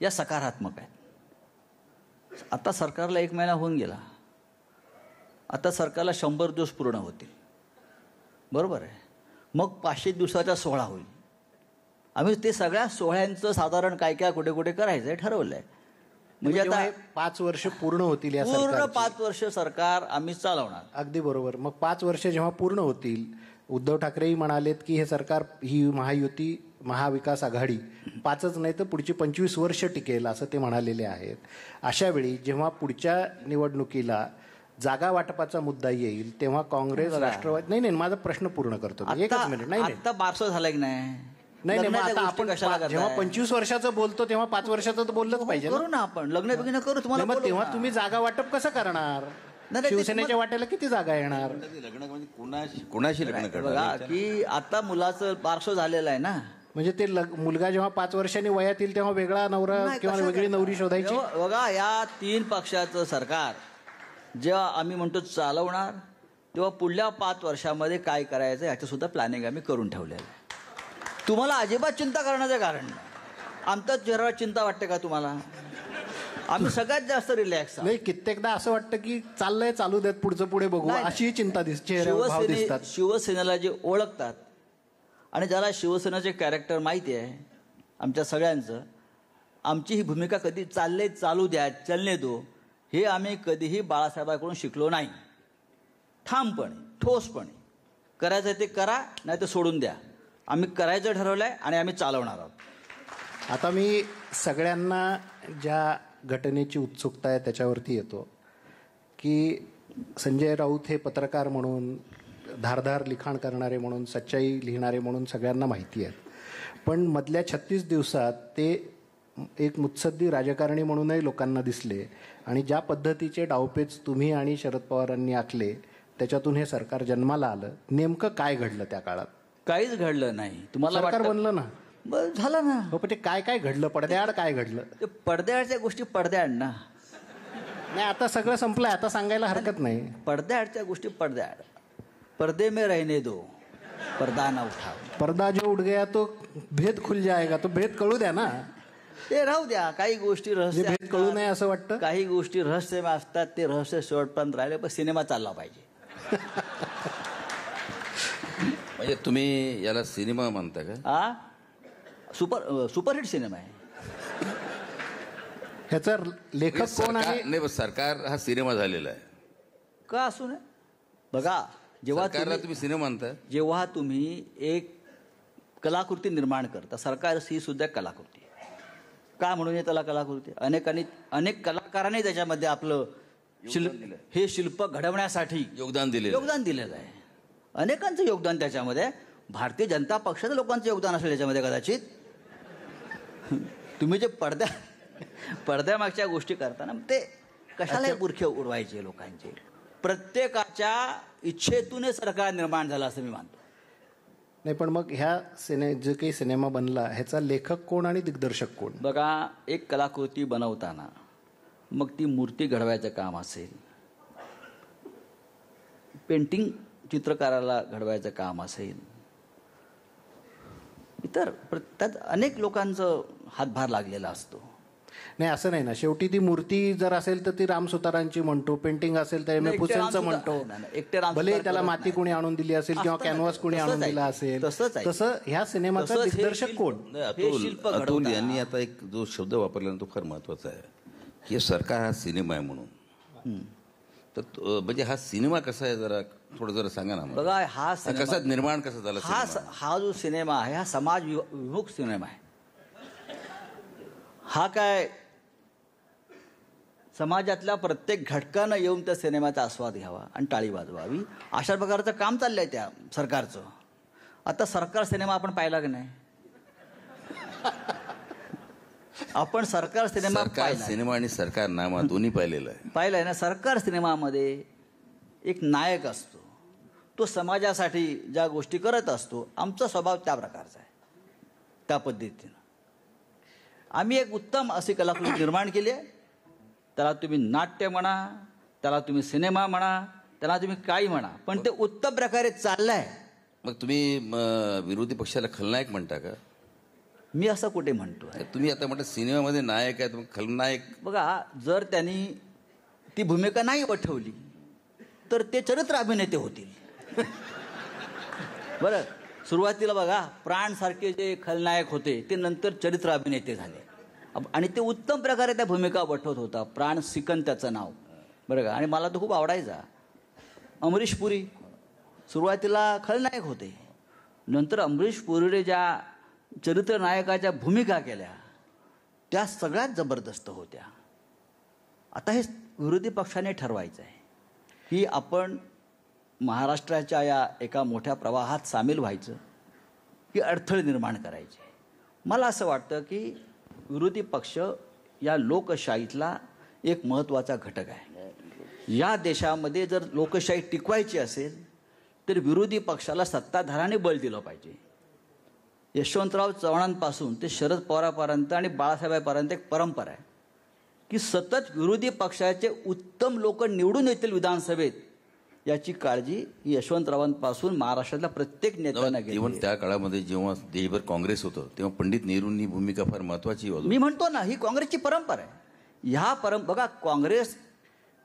या सकारात्मक आहेत. आता सरकारला 1 महिना होऊन गेला, आता सरकारला 100 दिवस पूर्ण होतील, बरोबर आहे. मग 500 दिवसाचा सोहळा होईल. आम्ही ते सगळ्या सोहळ्यांचं साधारण काय काय कुठे कुठे करायचं आहे ठरवलं आहे. म्हणजे आता 5 वर्ष पूर्ण होतील या पूर्ण सरकारची. 5 वर्ष सरकार आम्ही चालवणार. अगदी बरोबर. मग 5 वर्ष जेव्हा पूर्ण होतील, उद्धव ठाकरेही म्हणालेत की हे सरकार, ही महायुती, महाविकास आघाडी 5च नाही तर पुढची 25 वर्ष टिकेल असं ते म्हणालेले आहेत. अशा वेळी जेव्हा पुढच्या निवडणुकीला जागा वाटपाचा मुद्दा येईल तेव्हा काँग्रेस, राष्ट्रवादी, नाही माझा प्रश्न पूर्ण करतो, एकच मिनिट. नाही आता बारसं झालं की नाही, नाही मग आता आपण कशाला करताय? जेव्हा 25 वर्षाचं बोलतो तेव्हा 5 वर्षाचं तर बोललंच पाहिजे ना. करू ना आपण, लग्न बिग्न करू. तुम्हाला मग बोलू तेव्हा ना. तुम्ही जागा वाटप कसं करणार? नाही, शिवसेनेच्या वाट्याला किती जागा येणार? लग्न म्हणजे कोणाशी लग्न बघा करणार? की आता मुलाचं बारसं झालेलं आहे ना. म्हणजे ते मुलगा जेव्हा 5 वर्षांनी वयात येईल तेव्हा वेगळा नवरा नाही, किंवा कसं वेगळी करणार? नवरी शोधायची. बघा या 3 पक्षाचं सरकार जेव्हा आम्ही म्हणतो चालवणार, तेव्हा पुढल्या 5 वर्षामध्ये काय करायचं याचं सुद्धा प्लॅनिंग आम्ही करून ठेवलेलं आहे. तुम्हाला अजिबात चिंता करण्याचं कारण नाही. आमच्या चेहऱ्यावर चिंता वाटते का तुम्हाला? आम्ही सगळ्यात जास्त रिलॅक्स आहोत. नाही, कित्येकदा असं वाटतं की चाललंय, चालू देत, पुढचं पुढे बघू, नाही, अशी चिंता चेहऱ्यावर भाव दिसतात. शिवसेनेला जे ओळखतात आणि ज्याला शिवसेनेचे कॅरेक्टर माहिती आहे आमच्या सगळ्यांचं, आमची ही भूमिका कधी चालले चालू द्या, चलने दो, हे आम्ही कधीही बाळासाहेबांकडून शिकलो नाही. ठामपणे, ठोसपणे करायचं ते करा, नाही तर सोडून द्या. आम्ही करायचं ठरवलं आहे आणि आम्ही चालवणार आहोत. आता मी सगळ्यांना ज्या घटनेची उत्सुकता आहे त्याच्यावरती येतो की संजय राऊत हे पत्रकार म्हणून, धारदार लिखाण करणारे म्हणून, सच्चाई लिहिणारे म्हणून सगळ्यांना माहिती आहे. पण मधल्या 36 दिवसात ते एक मुत्सद्दी राजकारणी म्हणूनही लोकांना दिसले आणि ज्या पद्धतीचे डावपेच तुम्ही आणि शरद पवारांनी आखले त्याच्यातून हे सरकार जन्माला आलं. नेमकं काय घडलं त्या काळात? काहीच घडलं नाही. तुम्हाला सरकार बनलं ना, बरं झालं ना. हो, पण ते काय घडलं? पडद्याआड काय घडलं? ते पडद्याआडच्या गोष्टी पडद्याआड ना. नाही, आता सगळं संपलंय, आता सांगायला हरकत नाही. पडद्याआडच्या गोष्टी पडद्याआड. पर्दे में रहने दो, पर्दा ना उठाओ. पर्दा जो उठ गया तो भेद खुल जाएगा, तो भेद कळू द्या ना. ते राहू द्या. काही गोष्टी रहस्य जे भेद कळू नये असं वाटतं. काही गोष्टी रहस्यमय असतात, ते रहस्य शेवटपर्यंत राहिले, पण सिनेमा चालला पाहिजे. म्हणजे तुम्ही याला सिनेमा मानता का? सुपरहिट सिनेमा आहे. ह्याचा लेखक कोण आहे? नाही, पण सरकार हा सिनेमा झालेला आहे. का असू नये? बघा, सरकारला तुम्ही सिनेमा मानता? जेव्हा तुम्ही एक कलाकृती निर्माण करता, सरकार ही सुद्धा कलाकृती आहे. का म्हणून त्याला कलाकृती? अनेक कलाकारांनी त्याच्यामध्ये आपलं हे शिल्प घडवण्यासाठी योगदान दिलेलं आहे. अनेकांचं योगदान त्याच्यामध्ये. भारतीय जनता पक्षाचं लोकांचं योगदान असेल त्याच्यामध्ये कदाचित. तुम्ही जे पडद्यामागच्या गोष्टी करता ना, ते कशाला बुरखे उडवायचे लोकांचे? प्रत्येकाच्या इच्छेतून सरकार निर्माण झालं असं मी मानतो. नाही, पण मग ह्या जो काही सिनेमा बनला ह्याचा लेखक कोण आणि दिग्दर्शक कोण? बघा, एक कलाकृती बनवताना मग ती मूर्ती घडवायचं काम असेल, पेंटिंग चित्रकाराला घडवायचं काम असेल, इतर त्यात अनेक लोकांचं हातभार लागलेला असतो. नाही, असं नाही ना. शेवटी ती मूर्ती जर असेल तर ती राम सुतारांची म्हणतो, पेंटिंग असेल तर एम ए पुसेंचं म्हणतो. भले त्याला माती कोणी आणून दिली असेल किंवा कॅनव्हास कोणी आणून दिला असेल, तसं ह्या सिनेमाचा दिग्दर्शक कोण? अतुल यांनी आता एक जो शब्द वापरला तो फार महत्वाचा आहे की सरकार हा सिनेमा आहे म्हणून. म्हणजे हा सिनेमा कसा आहे जरा थोडं जरा सांगा ना आम्हाला. बघा हा हा सिनेमा कसा निर्माण कसा झाला सिनेमा? हा जो सिनेमा आहे हा समाज विमुख सिनेमा आहे. हा काय समाजातल्या प्रत्येक घटकानं येऊन त्या सिनेमाचा आस्वाद घ्यावा आणि टाळी वाजवावी अशा प्रकारचं काम चाललंय त्या सरकारचं. आता सरकार सिनेमा आपण पाहिला की नाही? आपण सरकार सिनेमा सरकार सिनेमा आणि सरकार नामा दोन्ही पाहिलेलं आहे. पाहिलाय ना. सरकार सिनेमामध्ये एक नायक असतो, तो समाजासाठी ज्या गोष्टी करत असतो. आमचा स्वभाव त्या प्रकारचा आहे. त्या पद्धतीनं आम्ही एक उत्तम अशी कलाकृती निर्माण केली आहे. त्याला तुम्ही नाट्य म्हणा, त्याला तुम्ही सिनेमा म्हणा, त्याला तुम्ही काही म्हणा, पण ते उत्तम प्रकारे चाललंय. मग तुम्ही विरोधी पक्षाला खलनायक म्हणता का? मी असं कुठे म्हणतो? तुम्ही आता म्हणता सिनेमामध्ये नायक आहे, मग खलनायक. बघा, जर त्यांनी ती भूमिका नाही वठवली तर ते चरित्र अभिनेते होतील. बरं, सुरुवातीला बघा प्राणसारखे जे खलनायक होते ते नंतर चरित्र अभिनेते झाले आणि ते उत्तम प्रकारे त्या भूमिका वठवत होता. प्राण सिकन त्याचं नाव, बरं का. आणि मला तो खूप आवडायचा. अमरीश पुरी सुरुवातीला खलनायक होते, नंतर अमरीश पुरीने ज्या चरित्र नायकाच्या भूमिका केल्या त्या सगळ्यात जबरदस्त होत्या. आता हे विरोधी पक्षाने ठरवायचं आहे की आपण महाराष्ट्राच्या या एका मोठ्या प्रवाहात सामील व्हायचं की अडथळे निर्माण करायचे. मला असं वाटतं की विरोधी पक्ष या लोकशाहीतला एक महत्त्वाचा घटक आहे. या देशामध्ये जर लोकशाही टिकवायची असेल तर विरोधी पक्षाला सत्ताधाऱ्याने बळ दिलं पाहिजे. यशवंतराव चव्हाणांपासून ते शरद पवारांपर्यंत आणि बाळासाहेबांपर्यंत एक परंपरा आहे की सतत विरोधी पक्षाचे उत्तम लोक निवडून येतील विधानसभेत, याची काळजी यशवंतरावांपासून महाराष्ट्रातल्या प्रत्येक नेत्यांना घेतली. इव्हन त्या काळामध्ये जेव्हा देशभर काँग्रेस होतं तेव्हा पंडित नेहरूंनी भूमिका फार महत्वाची वाजवली. मी म्हणतो ना, ही काँग्रेसची परंपरा आहे. ह्या बघा, काँग्रेस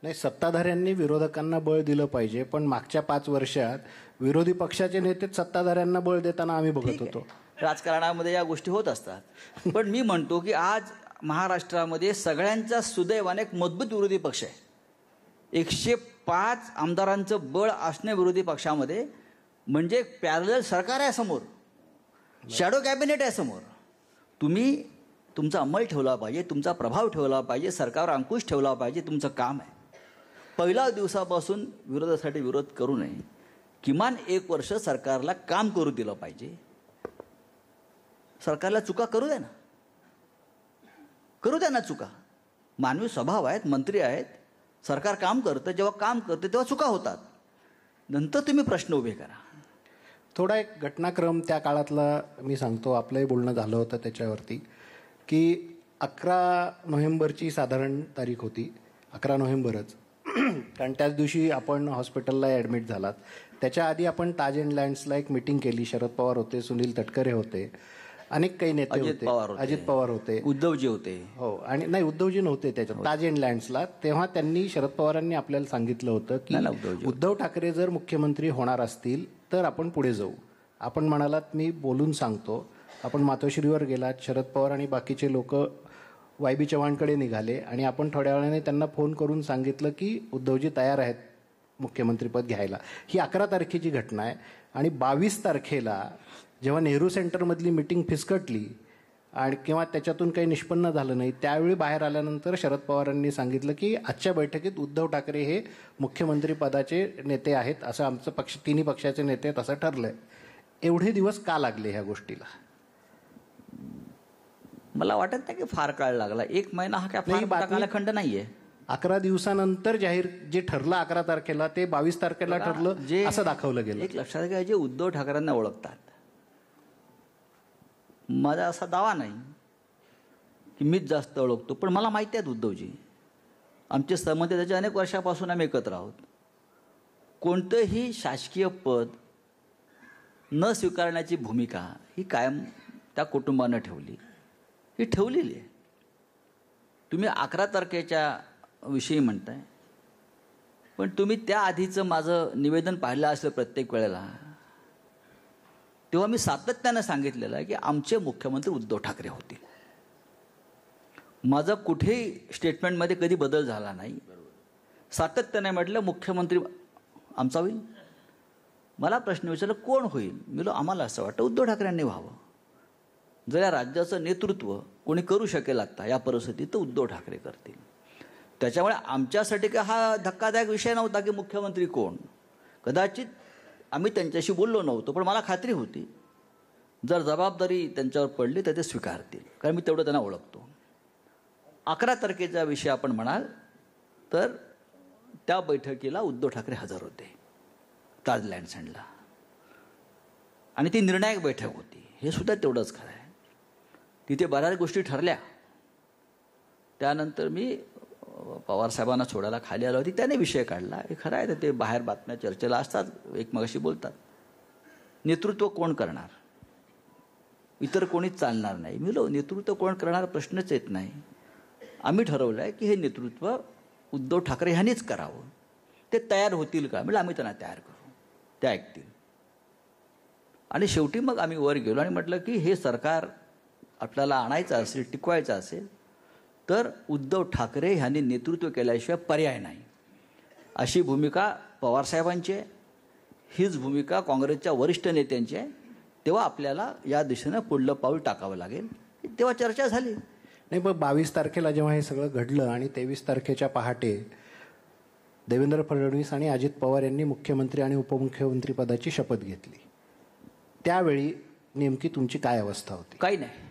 नाही, सत्ताधाऱ्यांनी विरोधकांना बळ दिलं पाहिजे, पण मागच्या 5 वर्षात विरोधी पक्षाचे नेतेच सत्ताधाऱ्यांना बळ देताना आम्ही बघत होतो. राजकारणामध्ये या गोष्टी होत असतात. पण मी म्हणतो की आज महाराष्ट्रामध्ये सगळ्यांचा सुदैवाने एक मजबूत विरोधी पक्ष आहे. 105 आमदारांचं बळ असणे विरोधी पक्षामध्ये म्हणजे पॅरलल सरकार आहे समोर, शॅडो कॅबिनेट आहे समोर. तुम्ही तुमचा अंमल ठेवला पाहिजे, तुमचा प्रभाव ठेवला पाहिजे, सरकारवर अंकुश ठेवला पाहिजे. तुमचं काम आहे. पहिल्या दिवसापासून विरोधासाठी विरोध करू नये. किमान 1 वर्ष सरकारला काम करू दिलं पाहिजे. सरकारला चुका करू द्या ना, करू द्या ना चुका. मानवी स्वभाव आहेत, मंत्री आहेत, सरकार काम करतं. जेव्हा काम करतं तेव्हा चुका होतात. नंतर तुम्ही प्रश्न उभे करा. थोडा एक घटनाक्रम त्या काळातला मी सांगतो. आपलंही बोलणं झालं होतं त्याच्यावरती की 11 नोव्हेंबरची साधारण तारीख होती. 11 नोव्हेंबरच, कारण त्याच दिवशी आपण हॉस्पिटलला ॲडमिट झालात. त्याच्या आधी आपण ताज अँड लँड्सला एक मिटिंग केली. शरद पवार होते, सुनील तटकरे होते, अनेक काही नेते होते, अजित पवार होते, उद्धवजी होते. हो, आणि नाही, उद्धवजी नव्हते त्याच्यात, ताज अँड लँड्सला. तेव्हा त्यांनी, शरद पवारांनी आपल्याला सांगितलं होतं की उद्धव ठाकरे जर मुख्यमंत्री होणार असतील तर आपण पुढे जाऊ. आपण म्हणालात मी बोलून सांगतो. आपण मातोश्रीवर गेलात. शरद पवार आणि बाकीचे लोक वाय.बी. चव्हाणकडे निघाले आणि आपण थोड्या वेळाने त्यांना फोन करून सांगितलं की उद्धवजी तयार आहेत मुख्यमंत्रीपद घ्यायला. ही 11 तारखेची घटना आहे. आणि 22 तारखेला जेव्हा नेहरू सेंटरमधली मिटिंग फिसकटली आणि किंवा त्याच्यातून काही निष्पन्न झालं नाही, त्यावेळी बाहेर आल्यानंतर शरद पवारांनी सांगितलं की आजच्या बैठकीत उद्धव ठाकरे हे मुख्यमंत्रीपदाचे नेते आहेत, असं आमचं पक्ष, तिन्ही पक्षाचे नेते आहेत असं ठरलंय. एवढे दिवस का लागले ह्या गोष्टीला? मला वाटत नाही की फार काळ लागला. 1 महिना हा काय फार कालखंड नाहीये. 11 दिवसानंतर जाहीर जे ठरलं 11 तारखेला ते 22 तारखेला ठरलं जे असं दाखवलं गेलं. एक लक्षात घ्या, जे उद्धव ठाकरेंना ओळखतात, माझा असा दावा नाही की मीच जास्त ओळखतो, पण मला माहिती आहेत उद्धवजी. आमचे संबंध त्याच्या अनेक वर्षापासून आम्ही एकत्र आहोत. कोणतंही शासकीय पद न स्वीकारण्याची भूमिका ही कायम त्या कुटुंबानं ठेवली, ही ठेवलेली आहे. तुम्ही 11 तारखेच्या विषयी म्हणताय, पण तुम्ही त्या आधीचं माझं निवेदन पाहिलं असेल प्रत्येक वेळेला, तेव्हा मी सातत्यानं सांगितलेलं आहे की आमचे मुख्यमंत्री उद्धव ठाकरे होतील. माझं कुठेही स्टेटमेंटमध्ये कधी बदल झाला नाही. सातत्याने म्हटलं मुख्यमंत्री आमचा होईल. मला प्रश्न विचारला कोण होईल. मी म्हणलो आम्हाला असं वाटतं उद्धव ठाकरेंनी व्हावं. जर या राज्याचं नेतृत्व कोणी करू शकेल आता या परिस्थितीत तर उद्धव ठाकरे करतील. त्याच्यामुळे आमच्यासाठी काय हा धक्कादायक विषय नव्हता की मुख्यमंत्री कोण. कदाचित आम्ही त्यांच्याशी बोललो नव्हतो, पण मला खात्री होती जर जबाबदारी त्यांच्यावर पडली तर ते स्वीकारतील, कारण मी तेवढं त्यांना ओळखतो. 11 तारखेचा विषय आपण म्हणाल तर त्या बैठकीला उद्धव ठाकरे हजर होते ताज लँडसँडला, आणि ती निर्णायक बैठक होती. हे सुद्धा तेवढंच खरं आहे. तिथे बऱ्याच गोष्टी ठरल्या. त्यानंतर मी पवारसाहेबांना सोडायला खाली आलो होती, त्याने विषय काढला. हे खरं आहे, तर ते बाहेर बातम्या चर्चेला असतात, एकमेकाशी बोलतात. नेतृत्व कोण करणार, इतर कोणीच चालणार नाही. मी नेतृत्व कोण करणार प्रश्नच येत नाही. आम्ही ठरवलं आहे की हे नेतृत्व उद्धव ठाकरे ह्यांनीच करावं. ते तयार होतील का, म्हणजे आम्ही त्यांना तयार करू, ते ऐकतील. आणि शेवटी मग आम्ही वर गेलो आणि म्हटलं की हे सरकार आपल्याला आणायचं असेल, टिकवायचं असेल तर उद्धव ठाकरे ह्यांनी नेतृत्व केल्याशिवाय पर्याय नाही. अशी भूमिका पवारसाहेबांची आहे, हीच भूमिका काँग्रेसच्या वरिष्ठ नेत्यांची आहे. तेव्हा आपल्याला या दिशेनं पुढलं पाऊल टाकावं लागेल. तेव्हा चर्चा झाली. नाही, पण 22 तारखेला जेव्हा हे सगळं घडलं आणि 23 तारखेच्या पहाटे देवेंद्र फडणवीस आणि अजित पवार यांनी मुख्यमंत्री आणि उपमुख्यमंत्री पदाची शपथ घेतली, त्यावेळी नेमकी तुमची काय अवस्था होती? काही नाही,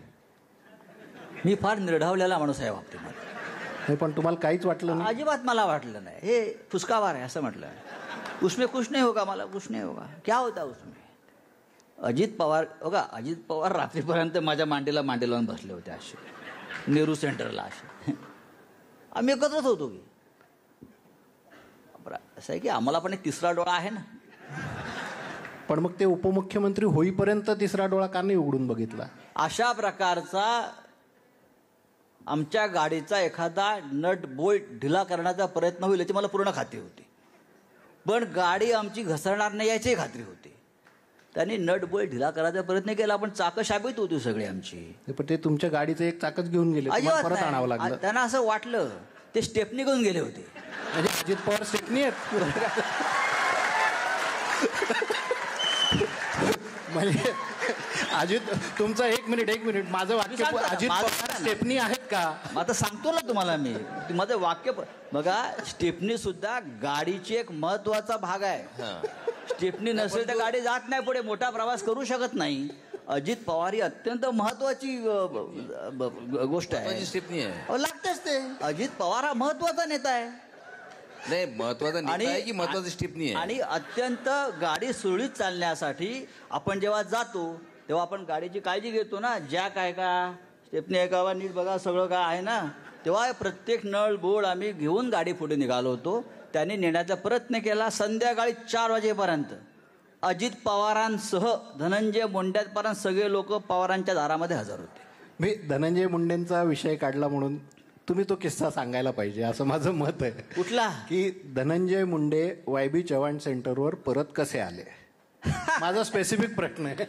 मी फार निर्ढावलेला माणूस आहे बाबतीमध्ये. नाही, पण तुम्हाला काहीच वाटलं नाही? अजिबात मला वाटलं नाही. हे फुसकावार आहे असं म्हटलं. उसमें कुछ नहीं होगा, मला कुछ नहीं होगा. क्या होता उसमें? अजित पवार बघा, अजित पवार रात्रीपर्यंत माझ्या मांडीला लावून बसले होते असे, नेहरू सेंटरला असे. आम्ही एकत्रच होतो की. असं आहे की आम्हाला पण एक तिसरा डोळा आहे ना. पण मग ते उपमुख्यमंत्री होईपर्यंत तिसरा डोळा का नाही उघडून बघितला? अशा प्रकारचा आमच्या गाडीचा एखादा नट बोल्ट ढिला करण्याचा प्रयत्न होईल याची मला पूर्ण खात्री होती, पण गाडी आमची घसरणार नाही याची खात्री होती. त्यांनी नट बोल्ट ढिला करायचा प्रयत्न केला, पण चाकं शाबित होती सगळी आमची. पण ते तुमच्या गाडीचं एक चाकच घेऊन गेले, तुम्हाला परत आणावं लागलं. त्यांना असं वाटलं ते स्टेपनी घेऊन गेले होते. म्हणजे अजित पवार स्टेपनी आहेत म्हणजे अजित, तुमचा एक मिनिट माझं वाक्य, अजित पवार स्टेपनी आहेत का? आता सांगतो ना तुम्हाला मी, माझं वाक्य बघा. स्टेपनी सुद्धा गाडीची एक महत्वाचा भाग आहे. स्टेपनी नसेल तर गाडी जात नाही पुढे, मोठा प्रवास करू शकत नाही. अजित पवार ही अत्यंत महत्वाची गोष्ट आहे. स्टेपनी आहे, लागतेच ते. अजित पवार हा महत्वाचा नेता आहे. नाही, महत्वाचा नेता आहे की महत्वाची स्टेपनी आहे. आणि अत्यंत गाडी सुरळीत चालण्यासाठी आपण जेव्हा जातो तेव्हा आपण गाडीची काळजी घेतो ना. जॅक आहे का, स्टेपनी आहे का, नीट बघा सगळं काय आहे ना. तेव्हा प्रत्येक नळ बोर्ड आम्ही घेऊन गाडी पुढे निघालो होतो. त्यांनी नेण्याचा प्रयत्न केला. संध्याकाळी 4 वाजेपर्यंत अजित पवारांसह धनंजय मुंडेपर्यंत सगळे लोक पवारांच्या दारामध्ये हजर होते. मी धनंजय मुंडेंचा विषय काढला म्हणून तुम्ही तो किस्सा सांगायला पाहिजे असं माझं मत आहे. कुठला? की धनंजय मुंडे YB चव्हाण सेंटरवर परत कसे आले, माझा स्पेसिफिक प्रश्न आहे.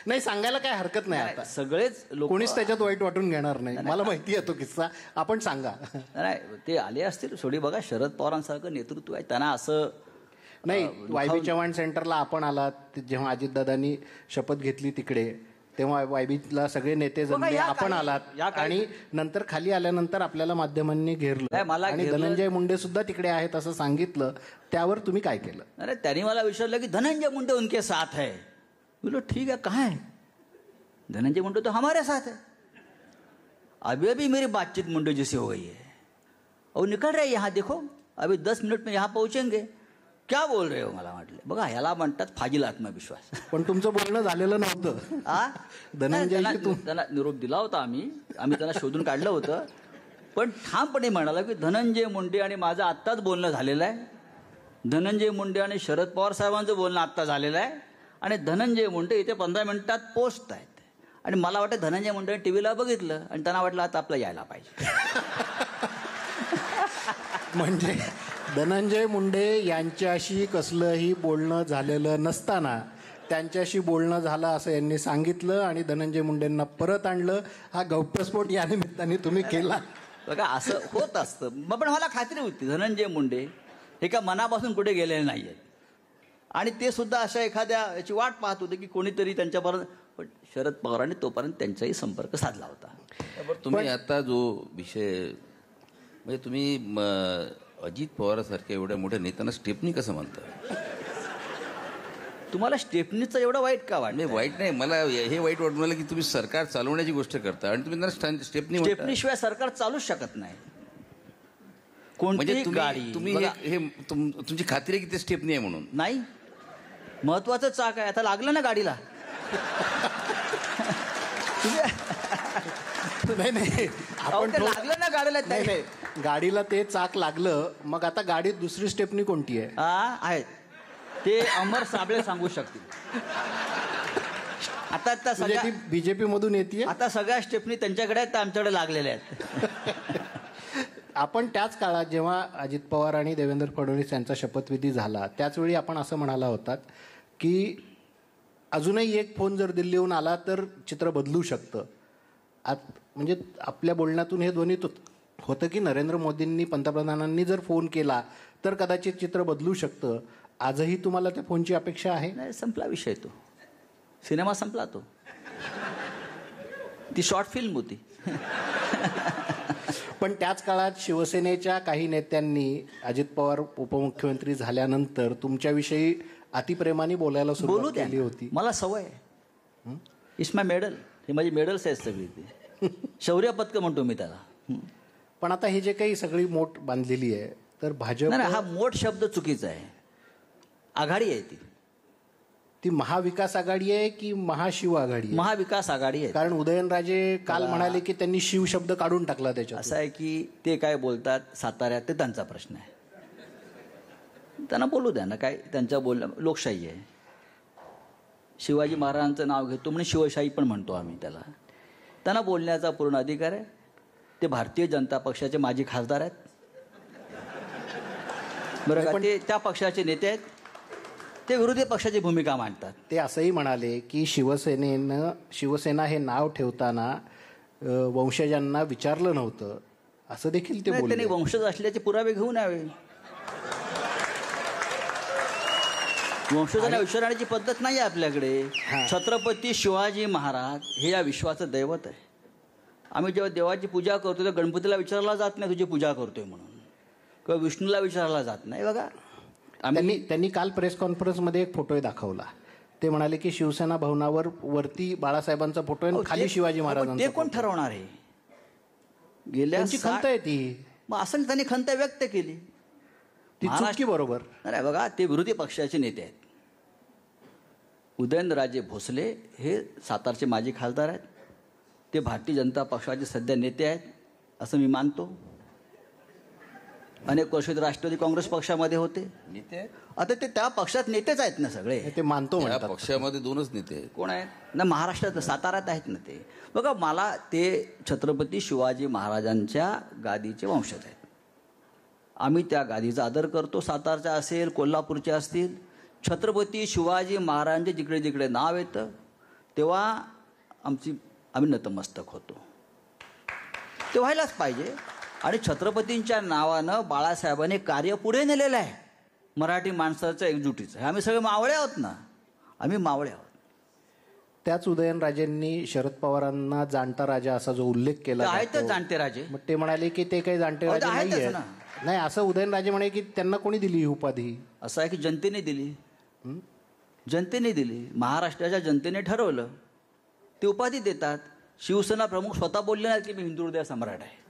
नाही, सांगायला काय हरकत नाही. आता सगळेच लोक, कोणीच त्याच्यात वाईट वाटून घेणार नाही. मला माहिती आहे तो किस्सा, आपण सांगा. नाही, ते आले असतील. शेवटी बघा, शरद पवारांसारखं नेतृत्व आहे, त्यांना असं नाही. YB चव्हाण सेंटरला आपण आलात जेव्हा अजितदादांनी शपथ घेतली तिकडे, तेव्हा YBला सगळे नेते जमले, आपण आलात. आणि नंतर खाली आल्यानंतर आपल्याला माध्यमांनी घेरलं आणि धनंजय मुंडे सुद्धा तिकडे आहेत असं सांगितलं. त्यावर तुम्ही काय केलं? अरे त्यांनी मला विचारलं की धनंजय मुंडे उनके साथ है. बोलो ठीक है, कहाँ है? धनंजय मुंडे तो हमारे साथ है. अभी अभी मेरी बातचीत मुंडे जी से हो गई है. और निकल रहे यहाँ, देखो अभी 10 मिनट में यहाँ पहुंचेंगे. क्या बोल रहे हो? मला म्हटलं. बघा, ह्याला म्हणतात फाजील आत्मविश्वास. पण तुमचं बोलणं झालेलं नव्हतं. त्यांना निरोप दिला होता आम्ही त्यांना शोधून काढलं होतं, पण ठामपणे म्हणाला की धनंजय मुंडे आणि माझं आत्ताच बोलणं झालेलं आहे. धनंजय मुंडे आणि शरद पवार साहेबांचं बोलणं आत्ता झालेलं आहे आणि धनंजय मुंडे इथे 15 मिनिटात पोहोचत आहेत. आणि मला वाटतं धनंजय मुंडे टीव्हीला बघितलं आणि त्यांना वाटलं आता आपलं यायला पाहिजे. म्हणजे धनंजय मुंडे यांच्याशी कसलंही बोलणं झालेलं नसताना त्यांच्याशी बोलणं झालं असं यांनी सांगितलं आणि धनंजय मुंडेंना परत आणलं. हा गौप्यस्फोट या निमित्ताने तुम्ही केला. बघा असं होत असतं. मग पण मला खात्री होती धनंजय मुंडे हे का मनापासून कुठे गेलेले नाही आहेत आणि ते सुद्धा अशा एखाद्या याची वाट पाहत होते की कोणीतरी त्यांच्यापर्यंत. पण शरद पवारांनी तोपर्यंत त्यांचाही संपर्क साधला होता. तुम्ही आता जो विषय म्हणजे तुम्ही अजित पवारांसारख्या एवढ्या मोठ्या नेत्यांना स्टेपनी कसं म्हणता? तुम्हाला स्टेपनीचं एवढं वाईट का वाटलं? नाही वाईट नाही, मला हे वाईट वाटून राहिलं की तुम्ही सरकार चालवण्याची गोष्ट करता आणि तुम्ही त्यांना स्टेपनी म्हणता. स्टेपनीशिवाय सरकार चालूच शकत नाही. म्हणजे कोणतीही गाडी तुम्ही बघा, हे तुमची खात्री आहे की ते स्टेपनी आहे म्हणून? नाही, महत्वाचं चाक आहे. आता लागलं ना गाडीला. नाही अहो, ते लागलं ना गाडीला. नाही नाही, गाडीला ते चाक लागलं, मग आता गाडीत दुसरी स्टेपनी कोणती आहे? आहेत ते अमर साबळे सांगू शकतील. आता म्हणजे सगळ्या ती बीजेपी मधून येते. आता सगळ्या स्टेपनी त्यांच्याकडे आहेत, तर आमच्याकडे लागलेल्या आहेत. आपण त्याच काळात जेव्हा अजित पवार आणि देवेंद्र फडणवीस यांचा शपथविधी झाला त्याचवेळी आपण असं म्हणाला होतात की अजूनही एक फोन जर दिल्लीहून आला तर चित्र बदलू शकतं. म्हणजे आपल्या बोलण्यातून हे ध्वनीत होतं की नरेंद्र मोदींनी पंतप्रधानांनी जर फोन केला तर कदाचित चित्र बदलू शकतं. आजही तुम्हाला त्या फोनची अपेक्षा आहे? नाही, संपला विषय. तो सिनेमा संपला. तो ती शॉर्ट फिल्म होती. पण त्याच काळात शिवसेनेच्या काही नेत्यांनी अजित पवार उपमुख्यमंत्री झाल्यानंतर तुमच्याविषयी अतिप्रेमाने बोलायला बोलू सुरुवात द्या, केली होती. मला सवय आहे. It's my medal. हे माझी मेडल्स आहेत सगळी. ते शौर्य पदक म्हणतो मी त्याला. पण आता हे जे काही सगळी मोठ बांधलेली आहे तर भाजप नाही, हा मोठ शब्द चुकीचा आहे. आघाडी आहे ती महाविकास आघाडी आहे की महाशिव आघाडी आहे? महाविकास आघाडी आहे. कारण उदयनराजे काल म्हणाले की त्यांनी शिव शब्द काढून टाकला त्याच्यात. असं आहे की ते काय बोलतात साताऱ्यात ते त्यांचा प्रश्न आहे. त्यांना बोलू द्या ना, काय त्यांच्या बोलणं लोकशाही आहे. शिवाजी महाराजांचं नाव घेतो म्हणजे शिवशाही पण म्हणतो आम्ही त्याला. त्यांना बोलण्याचा पूर्ण अधिकार आहे. ते भारतीय जनता पक्षाचे माजी खासदार आहेत, बरं का. ते त्या पक्षाचे नेते आहेत. ते विरोधी पक्षाची भूमिका मांडतात. ते असंही म्हणाले की शिवसेना हे नाव ठेवताना वंशजांना विचारलं नव्हतं असं देखील ते नाही, बोलले. त्यांनी वंशज असल्याचे पुरावे घेऊन यावे. वंशजांना विचारण्याची पद्धत नाही आहे आपल्याकडे. छत्रपती शिवाजी महाराज हे या विश्वाचं दैवत आहे. आम्ही जेव्हा देवाची पूजा करतो तेव्हा गणपतीला विचारला जात नाही तुझी पूजा करतोय म्हणून, किंवा विष्णूला विचारला जात नाही. बघा, त्यांनी काल प्रेस कॉन्फरन्समध्ये एक फोटो दाखवला. ते म्हणाले की शिवसेना भवनावर वरती बाळासाहेबांचा फोटो आहे, खाली शिवाजी महाराजांचा. ते कोण ठरवणार आहे? गेल्या त्यांची खंत आहे ती. मग असं त्यांनी खंत व्यक्त केली. ती चुकी बरोबर नाही. बघा, ते विरोधी पक्षाचे नेते आहेत. उदयनराजे भोसले हे सातारचे माजी खासदार आहेत. ते भारतीय जनता पक्षाचे सध्या नेते आहेत असं मी मानतो. अनेक वर्ष राष्ट्रवादी काँग्रेस पक्षामध्ये होते. नेते आता ते त्या पक्षात नेतेच आहेत ना सगळे. ते मानतो या म्हणतात. पक्षामध्ये दोनच नेते आहेत. कोण आहेत ना? महाराष्ट्रात साताऱ्यात आहेत ना ते. बघा, मला ते छत्रपती शिवाजी महाराजांच्या गादीचे वंशज आहेत. आम्ही त्या गादीचा आदर करतो. सातारच्या असेल, कोल्हापूरचे असतील. छत्रपती शिवाजी महाराजांचे जिकडे जिकडे नाव येतं तेव्हा आम्ही नतमस्तक होतो. ते व्हायलाच पाहिजे. आणि छत्रपतींच्या नावानं बाळासाहेबांनी कार्य पुढे नेलेलं आहे मराठी माणसाचं एकजुटीचं. आम्ही सगळे मावळे आहोत ना. आम्ही मावळे आहोत. त्याच उदयनराजेंनी शरद पवारांना जाणता राजा असा जो उल्लेख केला आहेतच जाणते राजे. मग ते म्हणाले की ते काही जाणते राजे आहेतच नाहीये. ना. नाही, असं उदयनराजे म्हणे की त्यांना कोणी दिली ही उपाधी? असं आहे की जनतेने दिली. जनतेने दिली. महाराष्ट्राच्या जनतेने ठरवलं. ते उपाधी देतात. शिवसेना प्रमुख स्वतः बोलले नाहीत की मी हिंदू हृदय सम्राट आहे.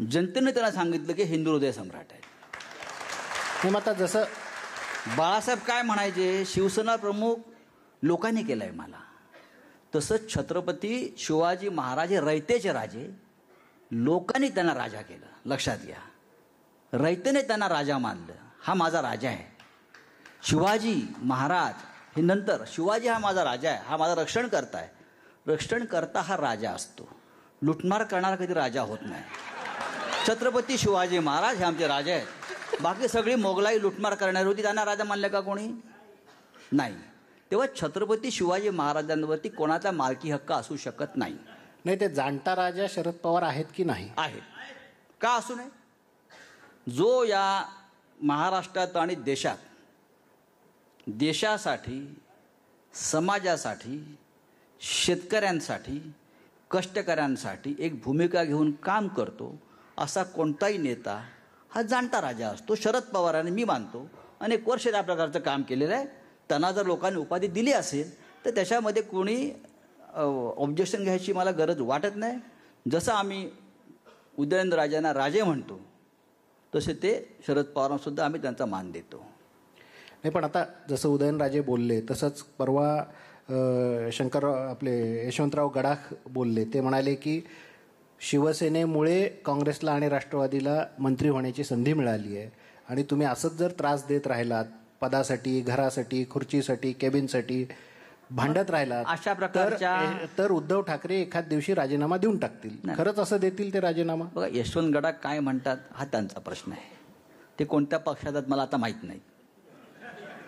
जनतेने त्यांना सांगितलं की हिंदू हृदय सम्राट आहे. मग आता जसं बाळासाहेब काय म्हणायचे, शिवसेना प्रमुख लोकांनी केलंय मला, तसंच छत्रपती शिवाजी महाराज हे रयतेचे राजे. लोकांनी त्यांना राजा केलं. लक्षात घ्या, रयतेने त्यांना राजा मानलं. हा माझा राजा आहे. शिवाजी महाराज हे नंतर, शिवाजी हा माझा राजा आहे, हा माझा रक्षणकर्ता आहे. रक्षणकर्ता हा राजा असतो. लुटमार करणारा कधी राजा होत नाही. छत्रपती शिवाजी महाराज हे आमचे राजे आहेत. बाकी सगळी मोगलाई लुटमार करणारी होती, त्यांना राजा मानले का कोणी? नाही. तेव्हा छत्रपती शिवाजी महाराजांवरती कोणाचा मालकी हक्क असू शकत नाही. नाही, ते जाणता राजा शरद पवार आहेत की नाही? आहे. का असू नये? जो या महाराष्ट्रात आणि देशासाठी, समाजासाठी, शेतकऱ्यांसाठी, कष्टकऱ्यांसाठी एक भूमिका घेऊन काम करतो असा कोणताही नेता हा जाणता राजा असतो. शरद पवारांनी, मी मानतो, अनेक वर्ष त्या प्रकारचं काम केलेलं आहे. त्यांना जर लोकांनी उपाधी दिली असेल तर त्याच्यामध्ये कोणी ऑब्जेक्शन घ्यायची मला गरज वाटत नाही. जसं आम्ही उदयनराजांना राजे म्हणतो तसे ते शरद पवारांसुद्धा आम्ही त्यांचा मान देतो. नाही, पण आता जसं उदयनराजे बोलले तसंच परवा आपले यशवंतराव गडाख बोलले. ते म्हणाले की शिवसेनेमुळे काँग्रेसला आणि राष्ट्रवादीला मंत्री होण्याची संधी मिळाली आहे आणि तुम्ही असंच जर त्रास देत राहिलात, पदासाठी, घरासाठी, खुर्चीसाठी, केबिनसाठी भांडत राहिलात, अशा प्रकारच्या तर उद्धव ठाकरे एखाद दिवशी राजीनामा देऊन टाकतील. खरंच असं देतील ते राजीनामा? बघा, यशवंत गडाख काय म्हणतात हा त्यांचा प्रश्न आहे. ते कोणत्या पक्षात आहेत मला आता माहीत नाही.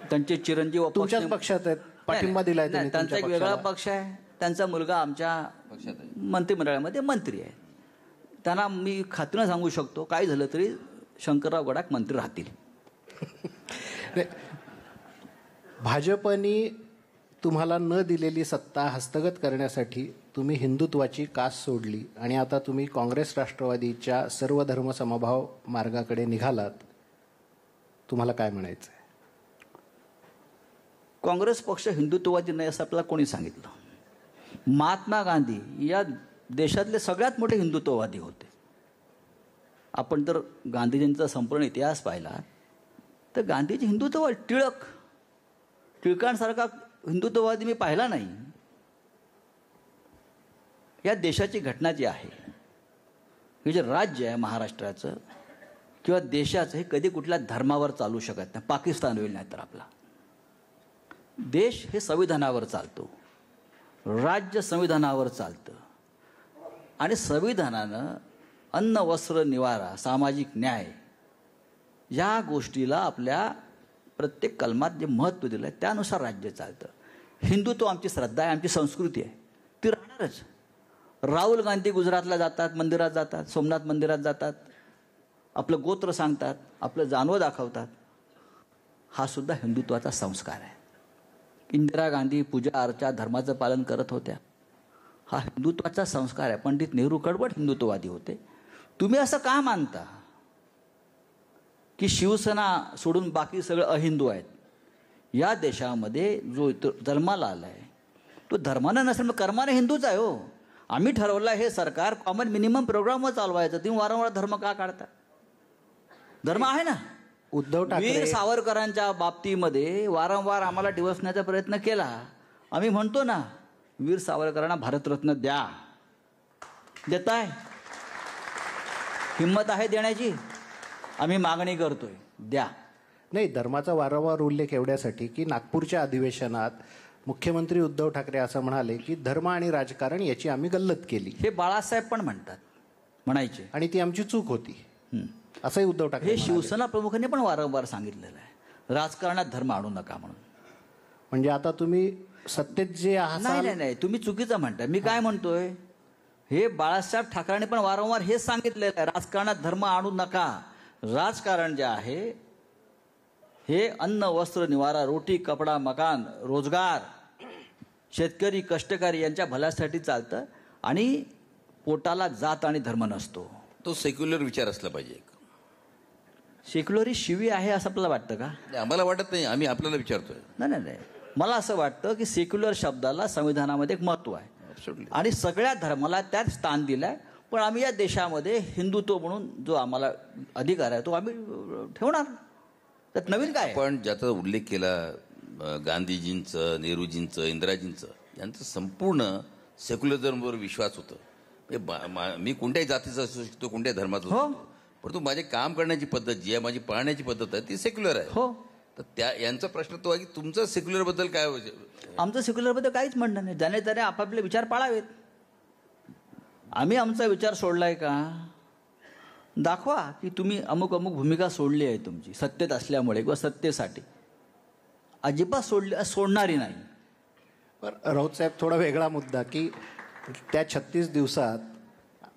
त्यांचे चिरंजीव तुमच्याच पक्षात आहेत, पाठिंबा दिलाय त्यांनी. त्यांचा एक वेगळा पक्ष आहे. त्यांचा मुलगा आमच्या मंत्रिमंडळामध्ये मंत्री आहे. त्यांना मी खात्रीनं सांगू शकतो, काय झालं तरी शंकरराव गडाख मंत्री राहतील. भाजपनी तुम्हाला न दिलेली सत्ता हस्तगत करण्यासाठी तुम्ही हिंदुत्वाची कास सोडली आणि आता तुम्ही काँग्रेस राष्ट्रवादीच्या सर्व धर्म समभाव मार्गाकडे निघालात. तुम्हाला काय म्हणायचं आहे? काँग्रेस पक्ष हिंदुत्ववादी नाही असं आपल्याला कोणी सांगितलं? महात्मा गांधी या देशातले सगळ्यात मोठे हिंदुत्ववादी होते. आपण जर गांधीजींचा संपूर्ण इतिहास पाहिला तर गांधीजी हिंदुत्ववादी, टिळकांसारखा हिंदुत्ववादी मी पाहिला नाही. या देशाची घटना जी आहे, हे जे राज्य आहे महाराष्ट्राचं किंवा देशाचं, हे कधी कुठल्या धर्मावर चालू शकत नाही. पाकिस्तान होईल नाही तर आपला देश हे संविधानावर चालतो, राज्य संविधानावर चालतं आणि संविधानानं अन्न, वस्त्र, निवारा, सामाजिक न्याय या गोष्टीला आपल्या प्रत्येक कलमात जे महत्त्व दिलं आहे त्यानुसार राज्य चालतं. हिंदुत्व आमची श्रद्धा आहे, आमची संस्कृती आहे, ती राहणारच. राहुल गांधी गुजरातला जातात, मंदिरात जातात, सोमनाथ मंदिरात जातात, आपलं गोत्र सांगतात, आपलं जानवं दाखवतात. हा सुद्धा हिंदुत्वाचा संस्कार आहे. इंदिरा गांधी पूजा अर्चा धर्माचं पालन करत होत्या. हा हिंदुत्वाचा संस्कार आहे. पंडित नेहरू कडवट हिंदुत्ववादी होते. तुम्ही असं का मानता की शिवसेना सोडून बाकी सगळं अहिंदू आहेत? या देशामध्ये जो जन्माला आला आहे तो धर्मानं नसेल मग कर्माने हिंदूच आहे. हो, आम्ही ठरवलं हे सरकार कॉमन मिनिमम प्रोग्रामवर चालवायचं. तुम्ही वारंवार धर्म का काढता? धर्म आहे ना. उद्धव ठाकरे वीर सावरकरांच्या बाबतीमध्ये वारंवार आम्हाला डिवसण्याचा प्रयत्न केला. आम्ही म्हणतो ना, वीर सावरकरांना भारतरत्न द्या. देताय? हिंमत आहे देण्याची? आम्ही मागणी करतोय, द्या. नाही, धर्माचा वारंवार उल्लेख एवढ्यासाठी की नागपूरच्या अधिवेशनात मुख्यमंत्री उद्धव ठाकरे असं म्हणाले की धर्म आणि राजकारण याची आम्ही गल्लत केली. हे बाळासाहेब पण म्हणायचे आणि ती आमची चूक होती असंही उद्धव ठाकरे हे शिवसेना प्रमुखांनी पण वारंवार सांगितलेलं आहे. राजकारणात धर्म आणू नका म्हणून. म्हणजे आता तुम्ही सत्तेत जे आहात. नाही, तुम्ही चुकीचं म्हणताय. मी काय म्हणतोय, हे बाळासाहेब ठाकरेंनी पण वारंवार हेच सांगितलेलं आहे, राजकारणात धर्म आणू नका. राजकारण जे आहे हे अन्न, वस्त्र, निवारा, रोटी, कपडा, मकान, रोजगार, शेतकरी, कष्टकरी यांच्या भल्यासाठी चालतं आणि पोटाला जात आणि धर्म नसतो. तो सेक्युलर विचार असला पाहिजे. सेक्युलरी शिवी आहे असं आपल्याला वाटतं का? आम्हाला वाटत नाही, आम्ही आपल्याला विचारतोय. नाही, मला असं वाटतं की सेक्युलर शब्दाला संविधानामध्ये एक महत्त्व आहे आणि सगळ्या धर्माला त्यात स्थान दिलं आहे. पण आम्ही या देशामध्ये हिंदुत्व म्हणून जो आम्हाला अधिकार आहे तो आम्ही ठेवणार. त्यात नवीन काय? पण ज्याचा उल्लेख केला गांधीजींचं, नेहरूजींचं, इंदिराजींचं, यांचं संपूर्ण सेक्युलरिझमवर विश्वास होतं. मी कोणत्याही जातीचा असू शकतो, कोणत्याही धर्माचा असू शकतो, परंतु माझे काम करण्याची पद्धत जी आहे, माझी पाहण्याची पद्धत आहे ती सेक्युलर आहे. हो, तर त्या यांचा प्रश्न तो आहे की तुमचं सेक्युलर बद्दल काय? आमचं सेक्युलर बद्दल काहीच म्हणणं नाही. ज्याने त्याने आपापले विचार पाळावेत. आम्ही आमचा विचार सोडलाय का? दाखवा की तुम्ही अमुक अमुक भूमिका सोडली आहे तुमची सत्तेत असल्यामुळे किंवा सत्तेसाठी. अजिबात सोडणारी नाही. राऊत साहेब, थोडा वेगळा मुद्दा की त्या 36 दिवसात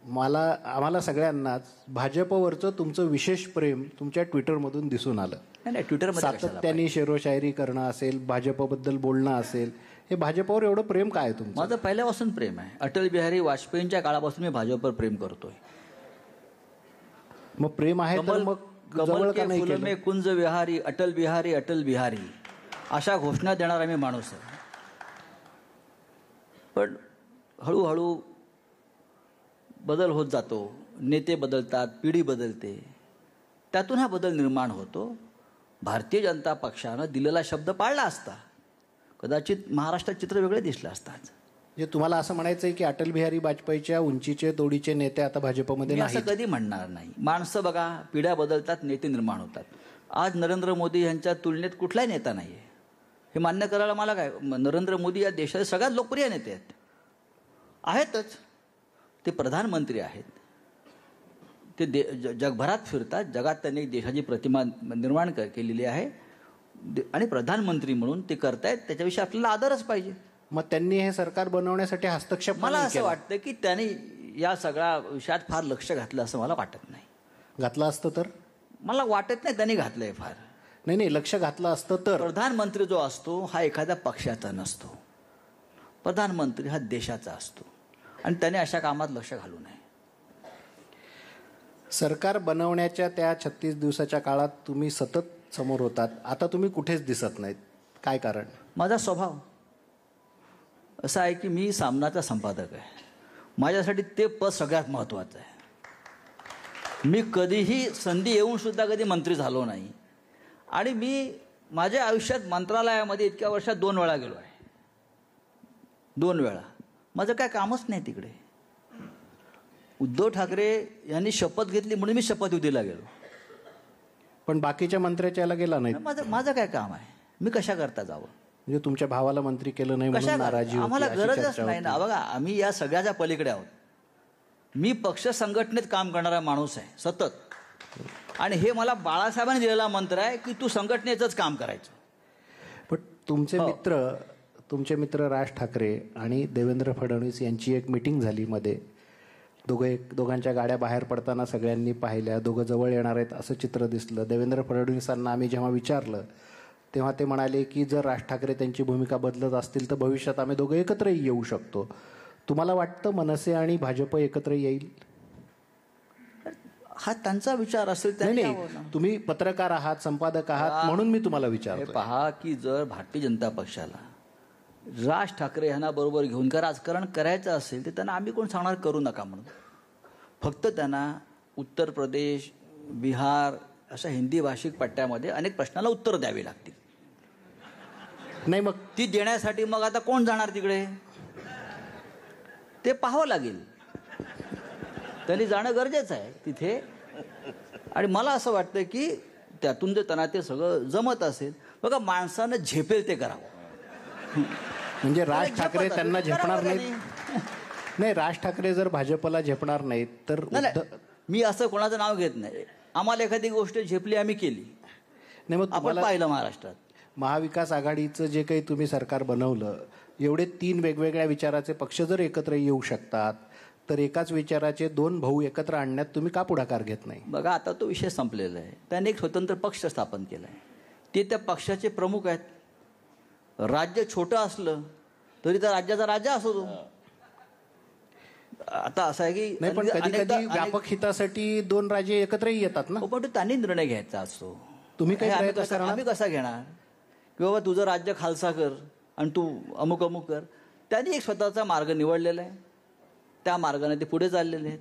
आम्हाला सगळ्यांनाच भाजपवरचं तुमचं विशेष प्रेम तुमच्या ट्विटरमधून दिसून आलं. नाही ट्विटरमध्ये सातत्याने शेरोशायरी करणं असेल, भाजपबद्दल बोलणं असेल, हे भाजपवर एवढं प्रेम काय आहे तुमचं? माझं पहिल्यापासून प्रेम आहे. अटल बिहारी वाजपेयींच्या काळापासून मी भाजपवर प्रेम करतोय. मग प्रेम आहे तर मग कमल जवळ के का नाही फूल केलं? में कुंज विहारी अटल बिहारी अटल बिहारी अशा घोषणा देणारा मी माणूस आहे. पण हळूहळू बदल होत जातो, नेते बदलतात, पिढी बदलते, त्यातून हा बदल निर्माण होतो. भारतीय जनता पक्षानं दिलेला शब्द पाळला असता कदाचित महाराष्ट्रात चित्र वेगळे दिसलं असतं. म्हणजे तुम्हाला असं म्हणायचं आहे की अटल बिहारी वाजपेयीच्या उंचीचे तोडीचे नेते आता भाजपमध्ये मी असं नाही? कधी म्हणणार नाही. माणसं बघा, पिढ्या बदलतात, नेते निर्माण होतात. आज नरेंद्र मोदी यांच्या तुलनेत कुठलाही नेता नाही आहे, हे मान्य करायला मला काय. नरेंद्र मोदी या देशाचे सगळ्यात लोकप्रिय नेते आहेतच. ते प्रधानमंत्री आहेत, ते जगभरात फिरतात, जगात त्यांनी देशाची प्रतिमा निर्माण केलेली आहे आणि प्रधानमंत्री म्हणून ते करतायत, त्याच्याविषयी आपल्याला आदरच पाहिजे. मग त्यांनी हे सरकार बनवण्यासाठी हस्तक्षेप मला नाही असं केला? वाटतं की त्यांनी या सगळ्या विषयात फार लक्ष घातलं असं मला वाटत नाही. घातलं असतं तर? मला वाटत नाही त्यांनी घातलंय फार. नाही, लक्ष घातलं असतं तर? प्रधानमंत्री जो असतो हा एखाद्या पक्षाचा नसतो, प्रधानमंत्री हा देशाचा असतो आणि त्याने अशा कामात लक्ष घालू नये. सरकार बनवण्याच्या त्या 36 दिवसाच्या काळात तुम्ही सतत समोर होतात, आता तुम्ही कुठेच दिसत नाहीत, काय कारण? माझा स्वभाव असा आहे की मी सामनाचा संपादक आहे. माझ्यासाठी ते पद सगळ्यात महत्त्वाचं आहे. मी कधीही संधी येऊन सुद्धा कधी मंत्री झालो नाही आणि मी माझ्या आयुष्यात मंत्रालयामध्ये इतक्या वर्षात 2 वेळा गेलो आहे. 2 वेळा. माझं काय कामच नाही तिकडे. उद्धव ठाकरे यांनी शपथ घेतली म्हणून मी शपथविधीला गेलो. पण बाकीच्या मंत्र्याच्या याला गेला नाही? माझं काय काम आहे, मी कशा करता जावं? म्हणजे तुमच्या भावाला मंत्री केलं नाही म्हणून नाराजी होती, आम्हाला अशी गरजच चर्चा नाही ना. बघा, आम्ही या सगळ्याच्या पलीकडे आहोत. मी पक्ष संघटनेत काम करणारा माणूस आहे सतत, आणि हे मला बाळासाहेबांनी दिलेला मंत्र आहे की तू संघटनेचंच काम करायचं. पण तुमचे मित्र राज ठाकरे आणि देवेंद्र फडणवीस यांची एक मीटिंग झाली मध्ये. दोघांच्या गाड्या बाहेर पडताना सगळ्यांनी पाहिल्या, दोघं जवळ येणार आहेत असं चित्र दिसलं. देवेंद्र फडणवीसांना आम्ही जेव्हा विचारलं तेव्हा ते म्हणाले की जर राज ठाकरे त्यांची भूमिका बदलत असतील तर भविष्यात आम्ही दोघं एकत्रही येऊ शकतो. तुम्हाला वाटतं मनसे आणि भाजप एकत्र येईल? हा त्यांचा विचार असेल. नाही, तुम्ही पत्रकार आहात, संपादक आहात, म्हणून मी तुम्हाला विचारतो. पहा की जर भारतीय जनता पक्षाला राज ठाकरे यांना बरोबर घेऊन का राजकारण करायचं असेल तर त्यांना आम्ही कोण सांगणार करू नका म्हणून. फक्त त्यांना उत्तर प्रदेश, बिहार अशा हिंदी भाषिक पट्ट्यामध्ये अनेक प्रश्नाला उत्तर द्यावी लागतील. नाही, मग ती देण्यासाठी मग आता कोण जाणार तिकडे ते पाहावं लागेल. त्यांनी जाणं गरजेचं आहे तिथे. आणि मला असं वाटतं की त्यातून जर त्यांना ते सगळं जमत असेल, बघा माणसानं झेपेल ते करावं. म्हणजे राज ठाकरे त्यांना झेपणार नाहीत? नाही, राज ठाकरे जर भाजपला झेपणार नाहीत तर मी असं कोणाचं नाव घेत नाही. आम्हाला एखादी गोष्ट झेपली आम्ही केली. नाही, मग आपण पाहिलं महाराष्ट्रात महाविकास आघाडीचं जे काही तुम्ही सरकार बनवलं, एवढे 3 वेगवेगळ्या विचाराचे पक्ष जर एकत्र येऊ शकतात तर एकाच विचाराचे 2 भाऊ एकत्र आणण्यात तुम्ही का पुढाकार घेत नाही? बघा, आता तो विषय संपलेला आहे. त्यांनी एक स्वतंत्र पक्ष स्थापन केला आहे, ते त्या पक्षाचे प्रमुख आहेत. राज्य छोटं असलं तरी त्या राज्याचा राजा असतो तो. आता असं आहे की नाही, पण कधी कधी व्यापक हितासाठी 2 राज्य एकत्रही येतात ना. पण त्यांनी निर्णय घ्यायचा असतो. तुम्ही काही प्रयत्न करणार? आम्ही कसा घेणार की बाबा तुझं राज्य खालसा कर आणि तू अमुक अमुक कर. त्यांनी एक स्वतःचा मार्ग निवडलेला आहे, त्या मार्गाने ते पुढे चाललेले आहेत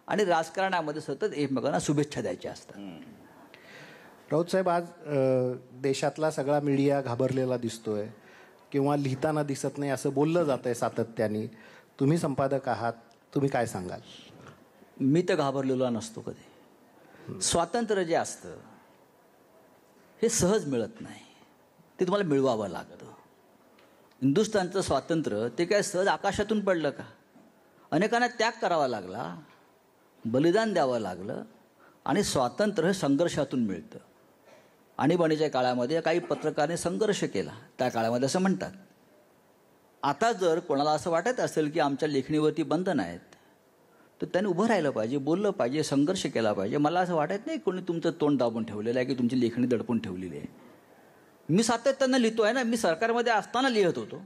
आणि राजकारणामध्ये सतत एकमेकांना शुभेच्छा द्यायच्या असतात. राऊत साहेब, आज देशातला सगळा मीडिया घाबरलेला दिसतोय किंवा लिहिताना दिसत नाही असं बोललं जात आहे सातत्याने. तुम्ही संपादक आहात, तुम्ही काय सांगाल? मी तर घाबरलेलो नसतो कधी. स्वातंत्र्य जे असतं हे सहज मिळत नाही, ते तुम्हाला मिळवावं लागतं. हिंदुस्थानचं स्वातंत्र्य ते काय सहज आकाशातून पडलं का? अनेकांना त्याग करावा लागला, बलिदान द्यावं लागलं आणि स्वातंत्र्य हे संघर्षातून मिळतं. आणीबाणीच्या काळामध्ये काही पत्रकारांनी संघर्ष केला, त्या काळामध्ये असं म्हणतात. आता जर कोणाला असं वाटत असेल की आमच्या लेखणीवरती बंधन आहेत, तर त्यांनी उभं राहिलं पाहिजे, बोललं पाहिजे, संघर्ष केला पाहिजे. मला असं वाटत नाही कोणी तुमचं तोंड दाबून ठेवलेलं आहे की तुमची लेखणी दडपून ठेवलेली आहे. मी सातत्यानं लिहितो आहे ना, मी सरकारमध्ये असताना लिहित होतो,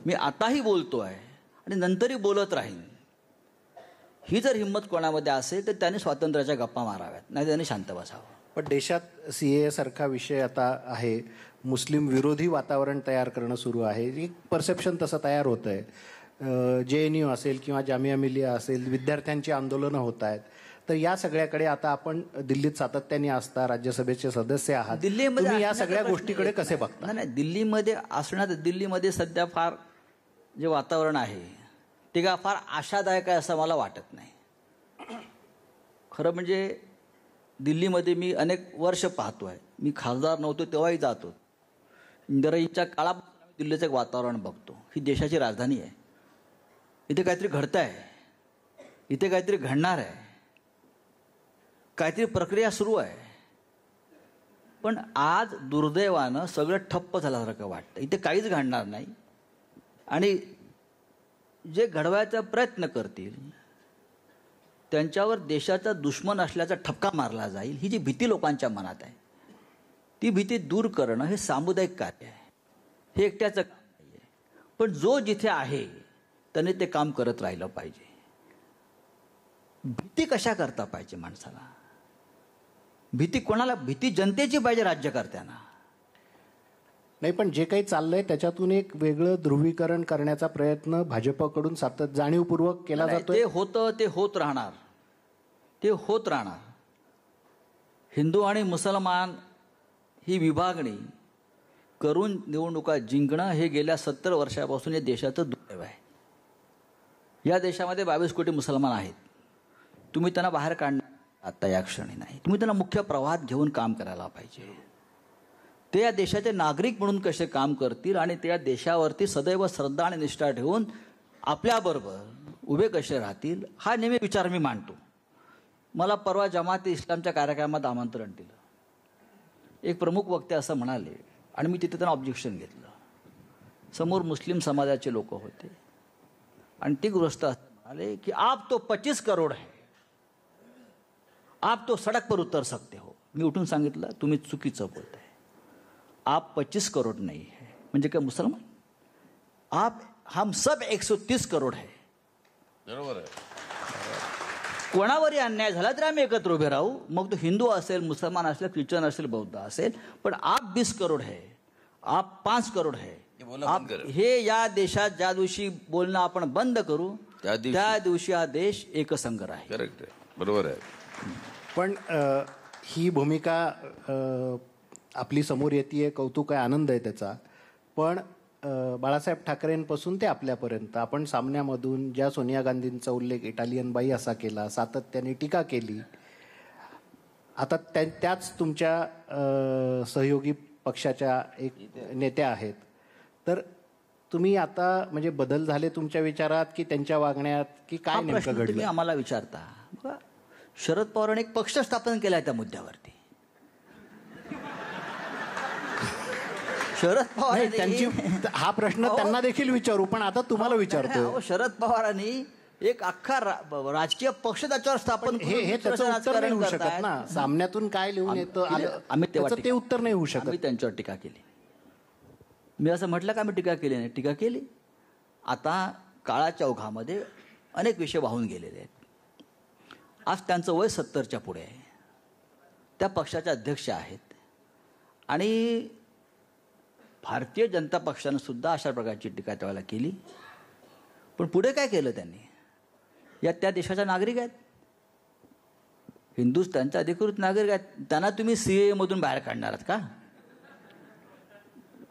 मी आताही बोलतो आहे आणि नंतरही बोलत राहीन. ही जर हिंमत कोणामध्ये असेल तर त्यांनी स्वातंत्र्याच्या गप्पा माराव्यात, नाही त्यांनी शांत बसावं. पण देशात CAA सारखा विषय आता आहे, मुस्लिम विरोधी वातावरण तयार करणं सुरू आहे, एक परसेप्शन तसं तयार होतं आहे. JNU असेल किंवा जामिया मिलिया असेल, विद्यार्थ्यांची आंदोलनं होत आहेत. तर या सगळ्याकडे आता आपण दिल्लीत सातत्याने असता, राज्यसभेचे सदस्य आहात, तुम्ही या सगळ्या गोष्टीकडे कसे बघता? नाही, दिल्लीमध्ये असण्यात, दिल्लीमध्ये सध्या फार जे वातावरण आहे ते का फार आशादायक आहे असं मला वाटत नाही. खरं म्हणजे दिल्लीमध्ये मी अनेक वर्ष पाहतो आहे. मी खासदार नव्हतो तेव्हाही जातो. इंदिराजींच्या काळात दिल्लीचं एक वातावरण बघतो. ही देशाची राजधानी आहे, इथे काहीतरी घडतं आहे, इथे काहीतरी घडणार आहे, काहीतरी प्रक्रिया सुरू आहे. पण आज दुर्दैवानं सगळं ठप्प झाल्यासारखं वाटतं. इथे काहीच घडणार नाही आणि जे घडवायचा प्रयत्न करतील त्यांच्यावर देशाचा दुश्मन असल्याचा ठपका मारला जाईल, ही जी भीती लोकांच्या मनात आहे, ती भीती दूर करणं हे सामुदायिक कार्य आहे, हे एकट्याचं काम नाही आहे. पण जो जिथे आहे त्याने ते काम करत राहिलं पाहिजे. भीती कशा करता पाहिजे माणसाला? भीती कोणाला? भीती जनतेची पाहिजे, राज्यकर्त्यांना नाही. पण जे काही चाललंय त्याच्यातून एक वेगळं ध्रुवीकरण करण्याचा प्रयत्न भाजपकडून जाणीवपूर्वक केला जातोय. ते होतं, ते होत राहणार, ते होत राहणार. हिंदू आणि मुसलमान ही विभागणी करून निवडणुका जिंकणं हे गेल्या 70 वर्षापासून या देशाचं दुर्दैव आहे. या देशामध्ये 22 कोटी मुसलमान आहेत. तुम्ही त्यांना बाहेर काढणार आता या क्षणी नाही. तुम्ही त्यांना मुख्य प्रवाहात घेऊन काम करायला पाहिजे. ते या देशाचे नागरिक म्हणून कसे काम करतील आणि ते या देशावरती सदैव श्रद्धा आणि निष्ठा ठेवून आपल्याबरोबर उभे कसे राहतील, हा नेहमी विचार मी मांडतो. मला परवा जमात-ए इस्लामच्या कार्यक्रमात आमंत्रण दिलं. एक प्रमुख वक्ते असं म्हणाले आणि मी तिथे त्यांना ऑब्जेक्शन घेतलं. समोर मुस्लिम समाजाचे लोक होते आणि ते गृहस्थ असं म्हणाले की आप तो 25 करोड है, आप तो सडक पर उतर सकते हो. मी उठून सांगितलं तुम्ही चुकीचं बोलताय. आप 25 करोड नहीं है म्हणजे काय मुसलमान? आप हम सब 130 करोड है. बरोबर आहे. कोणावरही अन्याय झाला तर आम्ही एकत्र उभे राहू. मग तो हिंदू असेल, मुसलमान असेल, ख्रिश्चन असेल, बौद्ध असेल. पण आप 20 करोड है, आप 5 करोड है, हे या देशात ज्या दिवशी बोलणं आपण बंद करू त्या दिवशी हा देश एकसंघ राहील. करेक्ट आहे, बरोबर आहे. पण ही भूमिका आपली समोर येते, कौतुक आहे, आनंद आहे त्याचा. पण बाळासाहेब ठाकरेंपासून ते आपल्यापर्यंत आपण सामन्यामधून ज्या सोनिया गांधींचा उल्लेख इटालियन बाई असा केला, सातत्याने टीका केली, आता त्याच तुमच्या सहयोगी पक्षाच्या एक नेत्या आहेत. तर तुम्ही आता म्हणजे बदल झाले तुमच्या विचारात की त्यांच्या वागण्यात, की काय नेमकं घडलं? तुम्ही आम्हाला विचारता. बघा, शरद पवारांनी एक पक्ष स्थापन केला त्या मुद्द्यावरती. शरद पवार त्यांची हा प्रश्न त्यांना देखील विचारू, पण आता तुम्हाला विचारतो. शरद पवारांनी एक अख्खा राजकीय पक्ष त्याच्यावर स्थापन हे त्याचं उत्तर नाही होऊ शकत ना. सामन्यातून काय लिहून येतं आम्ही ते उत्तर नाही होऊ शकत. आम्ही त्यांच्यावर टीका केली. मी असं म्हटलं का आम्ही टीका केली नाही? टीका केली. आता काळाच्या ओघामध्ये अनेक विषय वाहून गेलेले आहेत. आज त्यांचं वय 70च्या पुढे आहे. त्या पक्षाचे अध्यक्ष आहेत आणि भारतीय जनता पक्षानं सुद्धा अशा प्रकारची टीका त्यावेळेला केली. पण पुढे काय केलं त्यांनी? या त्या देशाच्या नागरिक आहेत, हिंदुस्थानचे अधिकृत नागरिक आहेत. त्यांना तुम्ही CAA मधून बाहेर काढणार आहात का?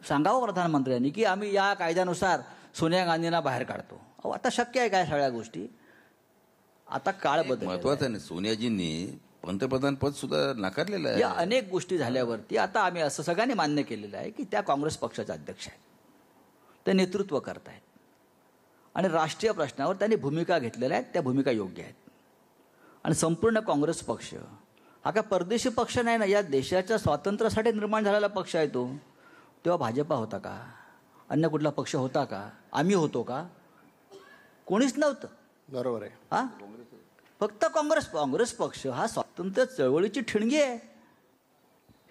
सांगावं प्रधानमंत्र्यांनी की आम्ही या कायद्यानुसार सोनिया गांधींना बाहेर काढतो. अहो, आता शक्य आहे काय सगळ्या गोष्टी? आता काळ बदल महत्वाचं नाही. सोनियाजींनी पंतप्रधान पद सुद्धा नाकारलेलं आहे. या अनेक गोष्टी झाल्यावरती आता आम्ही असं सगळ्यांनी मान्य केलेलं आहे की त्या काँग्रेस पक्षाचे अध्यक्ष आहेत, ते नेतृत्व करतायत आणि राष्ट्रीय प्रश्नावर त्यांनी भूमिका घेतलेल्या आहेत. त्या भूमिका योग्य आहेत. आणि संपूर्ण काँग्रेस पक्ष हा काय परदेशी पक्ष नाही ना, या देशाच्या स्वातंत्र्यासाठी निर्माण झालेला पक्ष आहे तो. तेव्हा भाजपा होता का? अन्य कुठला पक्ष होता का? आम्ही होतो का? कोणीच नव्हतं. बरोबर आहे. हा, फक्त काँग्रेस पक्ष हा स्वातंत्र्य चळवळीची ठिणगी आहे.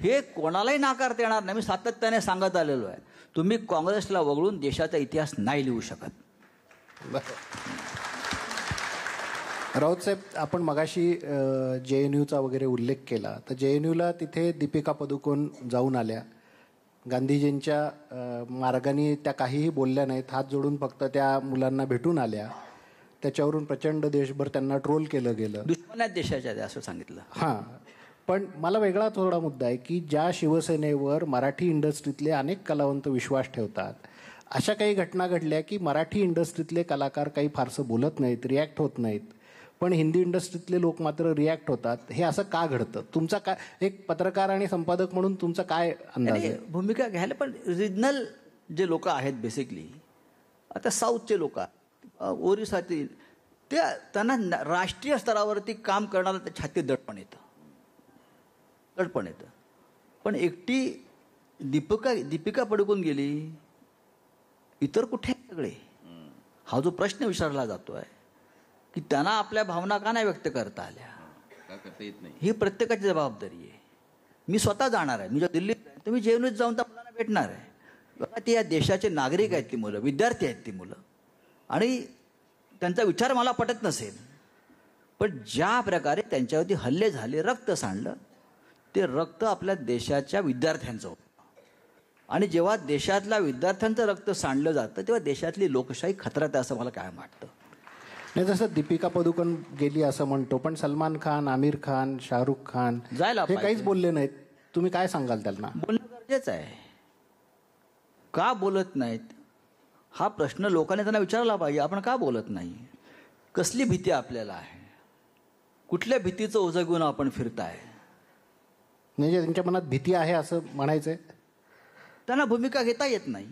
हे कोणालाही नाकारता येणार नाही. मी सातत्याने सांगत आलेलो आहे. तुम्ही काँग्रेसला वगळून देशाचा इतिहास नाही लिहू शकत. राऊत साहेब, आपण मगाशी JNUचा वगैरे उल्लेख केला, तर JNUला तिथे दीपिका पदुकोण जाऊन आल्या. गांधीजींच्या मार्गाने त्या काहीही बोलल्या नाहीत, हात जोडून फक्त त्या मुलांना भेटून आल्या. त्याच्यावरून प्रचंड देशभर त्यांना ट्रोल केलं गेलं. दुश्मन आहेत देशाच्या ते असं सांगितलं. हां, पण मला वेगळा थोडा मुद्दा आहे की ज्या शिवसेनेवर मराठी इंडस्ट्रीतले अनेक कलावंत विश्वास ठेवतात, अशा काही घटना घडल्या की मराठी इंडस्ट्रीतले कलाकार काही फारसं बोलत नाहीत, रिॲक्ट होत नाहीत, पण हिंदी इंडस्ट्रीतले लोक मात्र रिॲक्ट होतात. हे असं का घडतं? तुमचा काय, एक पत्रकार आणि संपादक म्हणून तुमचा काय अंदाज आहे? भूमिका घ्यायला पण रिजनल जे लोक आहेत बेसिकली, आता साऊथचे लोक, ओरिसातील, त्यांना राष्ट्रीय स्तरावरती काम करणारं ते छातीत दडपण येतं. पण एकटी दीपिका पडून गेली, इतर कुठे सगळे? हा जो प्रश्न विचारला जातोय की त्यांना आपल्या भावना का नाही व्यक्त करता आल्या, का करता येत नाही, ही प्रत्येकाची जबाबदारी आहे. मी स्वतः जाणार आहे, मी जर दिल्लीत आहे तर मी JNUत जाऊन त्या मुलांना भेटणार आहे. बघा, ते या देशाचे नागरिक आहेत, ती मुलं विद्यार्थी आहेत, ती मुलं, आणि त्यांचा विचार मला पटत नसेल, पण ज्या प्रकारे त्यांच्यावरती हल्ले झाले, रक्त सांडलं, ते रक्त आपल्या देशाच्या विद्यार्थ्यांचं होतं. आणि जेव्हा देशातल्या विद्यार्थ्यांचं रक्त सांडलं जातं तेव्हा देशातली लोकशाही खतऱ्यात आहे असं मला काय वाटतं. नाही, जसं दीपिका पदुकोण गेली असं म्हणतो, पण सलमान खान, आमिर खान, शाहरुख खान जायला हे काहीच बोलले नाहीत. तुम्ही काय सांगाल त्यांना? बोलणं गरजेचं आहे. का बोलत नाहीत हा प्रश्न लोकांनी त्यांना विचारला पाहिजे. आपण का बोलत नाही? कसली भीती आपल्याला आहे? कुठल्या भीतीचं ओझं घेऊन आपण फिरताय? म्हणजे त्यांच्या मनात भीती आहे असं म्हणायचंय? त्यांना भूमिका घेता येत नाही.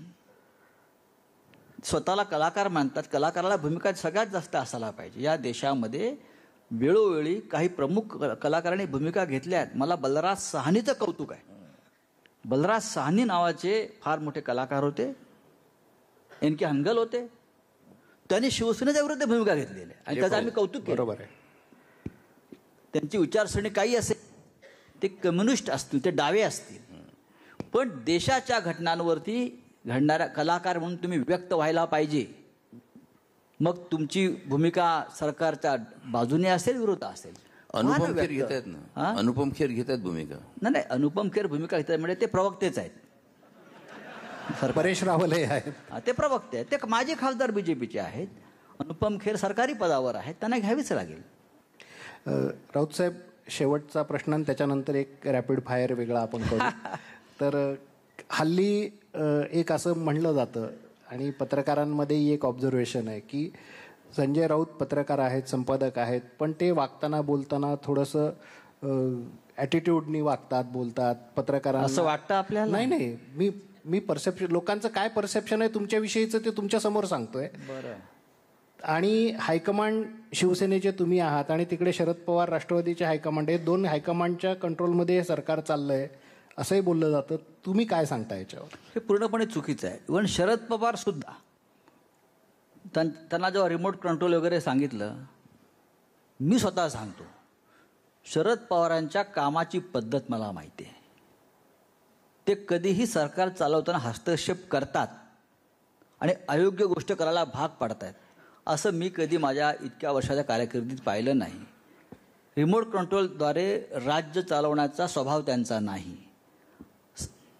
स्वतःला कलाकार मानतात. कलाकाराला भूमिका सगळ्यात जास्त असायला पाहिजे. या देशामध्ये वेळोवेळी काही प्रमुख कलाकारांनी भूमिका घेतल्या आहेत. मला बलराज साहनीचं कौतुक आहे. बलराज साहनी नावाचे फार मोठे कलाकार होते, NK हनगल होते. त्यांनी शिवसेनेच्या विरुद्ध भूमिका घेतलेली आहे आणि त्याचं आम्ही कौतुक केलं. बरोबर आहे. त्यांची विचारसरणी काही असेल, ते कम्युनिस्ट असतील, ते डावे असतील, पण देशाच्या घटनांवरती घडणाऱ्या कलाकार म्हणून तुम्ही व्यक्त व्हायला पाहिजे. मग तुमची भूमिका सरकारच्या बाजूने असेल, विरोध असेल. अनुपम खेर घेत आहेत ना, अनुपम खेर घेत आहेत भूमिका. नाही, अनुपम खेर भूमिका घेतात म्हणजे ते प्रवक्तेच आहेत. परेश रावल हे आहेत, ते प्रवक्ते आहेत. ते माजी खासदार BJPचे आहेत. अनुपम खेर सरकारी पदावर आहेत, त्यांना घ्यावीच लागेल. राऊत साहेब, शेवटचा प्रश्न आणि त्याच्यानंतर एक रॅपिड फायर वेगळा आपण करू. तर हल्ली एक असं म्हणलं जातं आणि पत्रकारांमध्येही एक ऑब्झर्वेशन आहे की संजय राऊत पत्रकार आहेत, संपादक आहेत, पण ते वागताना बोलताना थोडंसं ॲटिट्यूडनी वागतात, बोलतात. पत्रकारांना असं वाटतं आपल्याला? नाही, मी परसेप्शन, लोकांचं काय परसेप्शन आहे तुमच्याविषयीचं ते तुमच्या समोर सांगतोय. बरं. आणि हायकमांड शिवसेनेचे तुम्ही आहात आणि तिकडे शरद पवार राष्ट्रवादीचे हायकमांड आहे. दोन हायकमांडच्या कंट्रोलमध्ये हे सरकार चाललंय असंही बोललं जातं. तुम्ही काय सांगता याच्यावर? हे पूर्णपणे चुकीचं आहे. इव्हन शरद पवार सुद्धा त्यांना जेव्हा रिमोट कंट्रोल वगैरे सांगितलं, मी स्वतः सांगतो, शरद पवारांच्या कामाची पद्धत मला माहिती आहे. ते कधीही सरकार चालवताना हस्तक्षेप करतात आणि अयोग्य गोष्ट करायला भाग पाडतायत असं मी कधी माझ्या इतक्या वर्षाच्या कारकिर्दीत पाहिलं नाही. रिमोट कंट्रोलद्वारे राज्य चालवण्याचा स्वभाव त्यांचा नाही.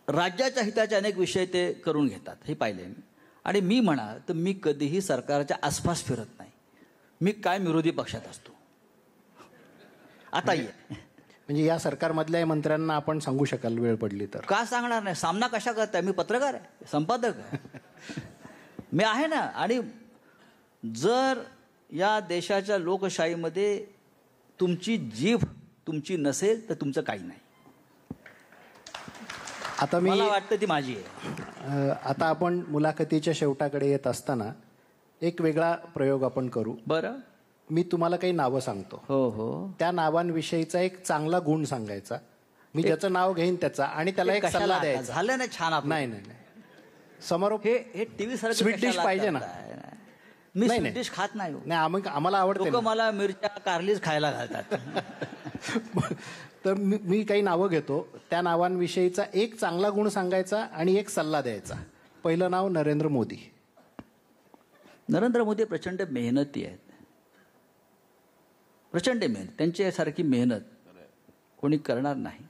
राज्याच्या हिताचे अनेक विषय ते करून घेतात, हे पाहिले मी. आणि मी म्हणा तर मी कधीही सरकारच्या आसपास फिरत नाही. मी कायम विरोधी पक्षात असतो. आता म्हणजे या सरकारमधल्या मंत्र्यांना आपण सांगू शकाल वेळ पडली तर? का सांगणार नाही? सामना कशा करताय? मी पत्रकार आहे, संपादक आहे, मी आहे ना. आणि जर या देशाच्या लोकशाहीमध्ये तुमची जीभ तुमची नसेल तर तुमचं काही नाही. आता मला वाटतं ती माझी आहे. आता आपण मुलाखतीच्या शेवटाकडे येत असताना एक वेगळा प्रयोग आपण करू. बरं, मी तुम्हाला काही नावं सांगतो. हो हो. त्या नावांविषयीचा एक चांगला गुण सांगायचा. मी ज्याचं नाव घेईन त्याचा, आणि त्याला एक सल्ला द्यायचा. झालं ना छान आपलं. नाही, समारोप हे टीव्ही सारखं Sweet dish कशाला पाहिजे ना? करताय? मी नाही, स्वीट नाही. डिश खात नाही हो. नाही आम्हाला आवडते लोक ना. मला मिरच्या कारलीच खायला घालतात. तर मी काही नावं घेतो. त्या नावांविषयीचा एक चांगला गुण सांगायचा आणि एक सल्ला द्यायचा. पहिलं नाव नरेंद्र मोदी. नरेंद्र मोदी प्रचंड मेहनती आहेत. प्रचंड मेहनत. त्यांच्यासारखी मेहनत कोणी करणार नाही.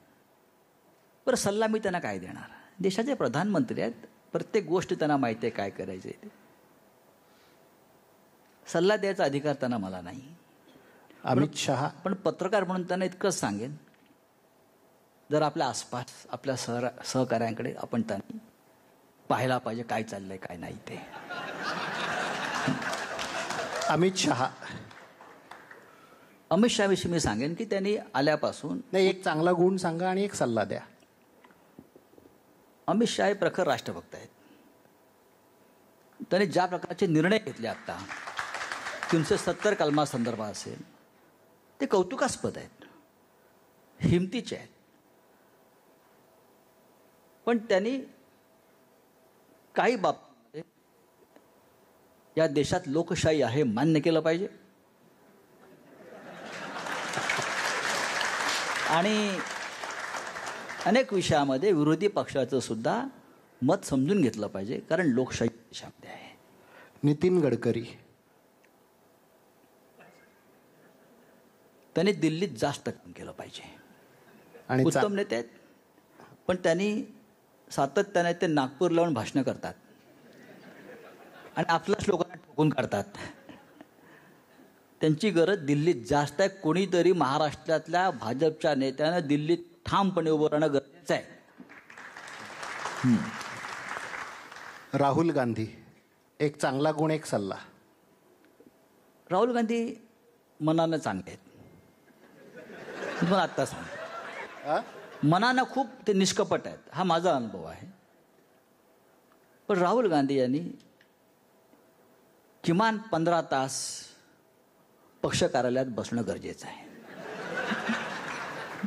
बरं, सल्ला मी त्यांना काय देणार? देशाचे प्रधानमंत्री आहेत. प्रत्येक गोष्ट त्यांना माहिती आहे काय करायचे ते. सल्ला द्यायचा अधिकार त्यांना मला नाही. अमित शहा. पण पत्रकार म्हणून त्यांना इतकंच सांगेन, जर आपल्या आसपास आपल्या सहकाऱ्यांकडे आपण त्यांनी पाहायला पाहिजे काय चाललंय काय नाही ते. अमित शहा. अमित शहाविषयी मी सांगेन की त्यांनी आल्यापासून नाही, एक चांगला गुण सांगा आणि एक सल्ला द्या. अमित शहा हे प्रखर राष्ट्रभक्त आहेत. त्यांनी ज्या प्रकारचे निर्णय घेतले आता 370 कलमासंदर्भात असेल ते कौतुकास्पद आहेत, हिमतीचे आहेत. पण त्यांनी काही बाबतीत या देशात लोकशाही आहे मान्य केलं पाहिजे आणि अनेक विषयामध्ये विरोधी पक्षाचं सुद्धा मत समजून घेतलं पाहिजे, कारण लोकशाही देशामध्ये आहे. नितीन गडकरी. त्यांनी दिल्लीत जास्त काम केलं पाहिजे. आणि उत्तम नेते आहेत, पण त्यांनी सातत्याने ते नागपूर लावून भाषणं करतात आणि आपल्याच लोकांना ठोकून काढतात. त्यांची गरज दिल्लीत जास्त आहे. कोणीतरी महाराष्ट्रातल्या भाजपच्या नेत्यानं दिल्लीत ठामपणे उभं राहणं गरजेचं आहे. राहुल गांधी. एक चांगला गुण एक सल्ला. राहुल गांधी मनानं चांगले आहेत. मी तुम्हाला आत्ता सांगतो, मनानं खूप ते निष्कपट आहेत. हा माझा अनुभव आहे. पण राहुल गांधी यांनी किमान 15 तास पक्ष कार्यालयात बसणं गरजेचं आहे.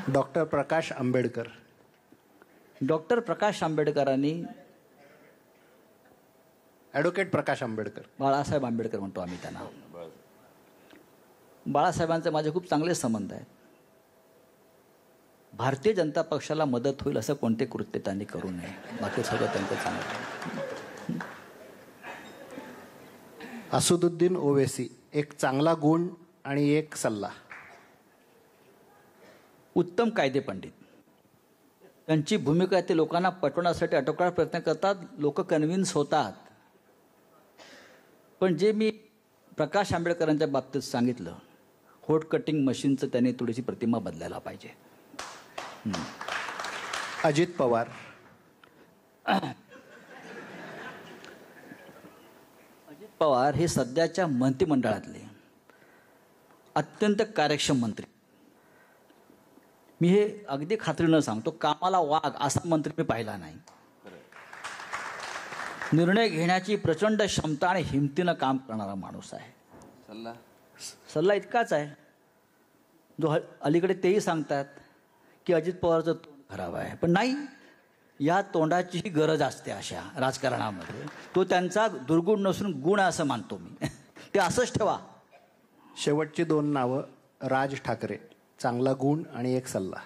डॉक्टर प्रकाश आंबेडकर. डॉक्टर प्रकाश आंबेडकरांनी, ॲडव्होकेट प्रकाश आंबेडकर. बाळासाहेब आंबेडकर म्हणतो आम्ही त्यांना. बाळासाहेबांचे माझे खूप चांगले संबंध आहेत. भारतीय जनता पक्षाला मदत होईल असं कोणते कृत्य त्यांनी करू नये. बाकी सगळं त्यांचं चांगलं आहे. असुदुद्दीन ओवेसी. एक चांगला गुण आणि एक सल्ला. उत्तम कायदे पंडित. त्यांची भूमिका ते लोकांना पटवण्यासाठी आटोकाट प्रयत्न करतात. लोक कन्व्हिन्स होतात. पण जे मी प्रकाश आंबेडकरांच्या बाबतीत सांगितलं, होट कटिंग मशीनचं त्यांनी थोडीशी प्रतिमा बदलायला पाहिजे. अजित पवार. अजित पवार हे सध्याच्या मंत्रिमंडळातले अत्यंत कार्यक्षम मंत्री. मी हे अगदी खात्रीनं सांगतो, कामाला वाघ असा मंत्री मी पाहिला नाही. निर्णय घेण्याची प्रचंड क्षमता आणि हिमतीनं काम करणारा माणूस आहे. सल्ला इतकाच आहे जो अलीकडे तेही सांगतात की अजित पवारचं तोंड खराब आहे. पण नाही, या तोंडाचीही गरज असते अशा राजकारणामध्ये. तो त्यांचा दुर्गुण नसून गुण असं मानतो मी. ते असंच ठेवा. शेवटची 2 नावं. राज ठाकरे. चांगला गुण आणि एक सल्ला.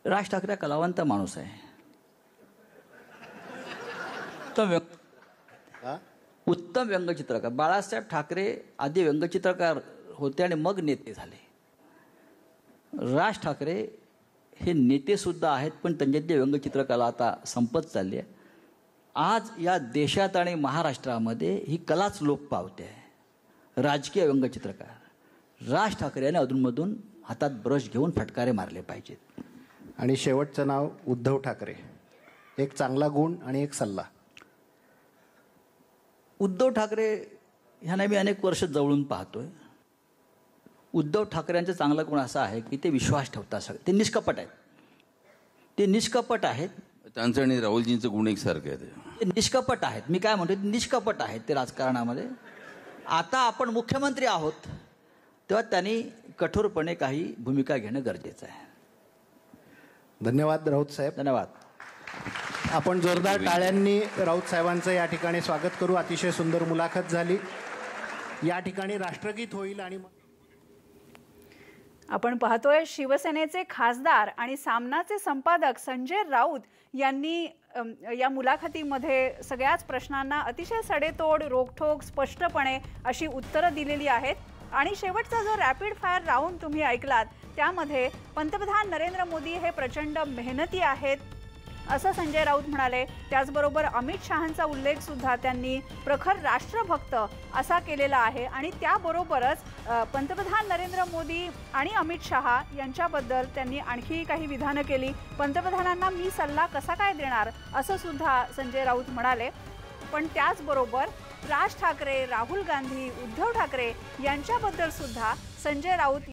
राज ठाकरे कलावंत माणूस आहे. उत्तम व्यंगचित्रकार. बाळासाहेब ठाकरे आधी व्यंगचित्रकार होते आणि मग नेते झाले. राज ठाकरे हे नेते सुद्धा आहेत, पण त्यांच्यातली व्यंगचित्रकला आता संपत चालली आहे. आज या देशात आणि महाराष्ट्रामध्ये ही कलाच लोप पावते आहे. राजकीय व्यंगचित्रकार राज ठाकरे यांनी अधूनमधून हातात ब्रश घेऊन फटकारे मारले पाहिजेत. आणि शेवटचं नाव उद्धव ठाकरे. एक चांगला गुण आणि एक सल्ला. उद्धव ठाकरे ह्यांना मी अनेक वर्ष जवळून पाहतोय. उद्धव ठाकरेंचा चांगला गुण असा आहे की ते विश्वास ठेवतात. सगळे ते निष्कपट आहेत. ते निष्कपट आहेत. त्यांचं आणि राहुलजींचं गुण एकसारखं आहे. ते निष्कपट आहेत. मी काय म्हणतो, निष्कपट आहेत ते राजकारणामध्ये. आता आपण मुख्यमंत्री आहोत तेव्हा त्यांनी कठोरपणे काही भूमिका घेणं गरजेचं आहे. धन्यवाद राऊत साहेब. धन्यवाद. आपण जोरदार टाळ्यांनी राऊत साहेबांचं या ठिकाणी स्वागत करू. अतिशय सुंदर मुलाखत झाली. या ठिकाणी राष्ट्रगीत होईल आणि आपण पाहतोय शिवसेनेचे खासदार आणि सामनाचे संपादक संजय राऊत यांनी या मुलाखतीमध्ये सगळ्याच प्रश्नांना अतिशय सडेतोड, रोखठोक, स्पष्टपणे अशी उत्तरं दिलेली आहेत. आणि शेवटचा जो रॅपिड फायर राऊंड तुम्ही ऐकलात त्यामध्ये पंतप्रधान नरेंद्र मोदी हे प्रचंड मेहनती आहेत असं संजय राऊत म्हणाले. त्याचबरोबर अमित शहांचा उल्लेख सुद्धा त्यांनी प्रखर राष्ट्रभक्त असा केलेला आहे. आणि त्याबरोबरच पंतप्रधान नरेंद्र मोदी आणि अमित शहा यांच्याबद्दल त्यांनी आणखी काही विधानं केली. पंतप्रधानांना मी सल्ला कसा काय देणार असं सुद्धा संजय राऊत म्हणाले. पण त्याचबरोबर राज ठाकरे, राहुल गांधी, उद्धव ठाकरे यांच्याबद्दल सुद्धा संजय राऊत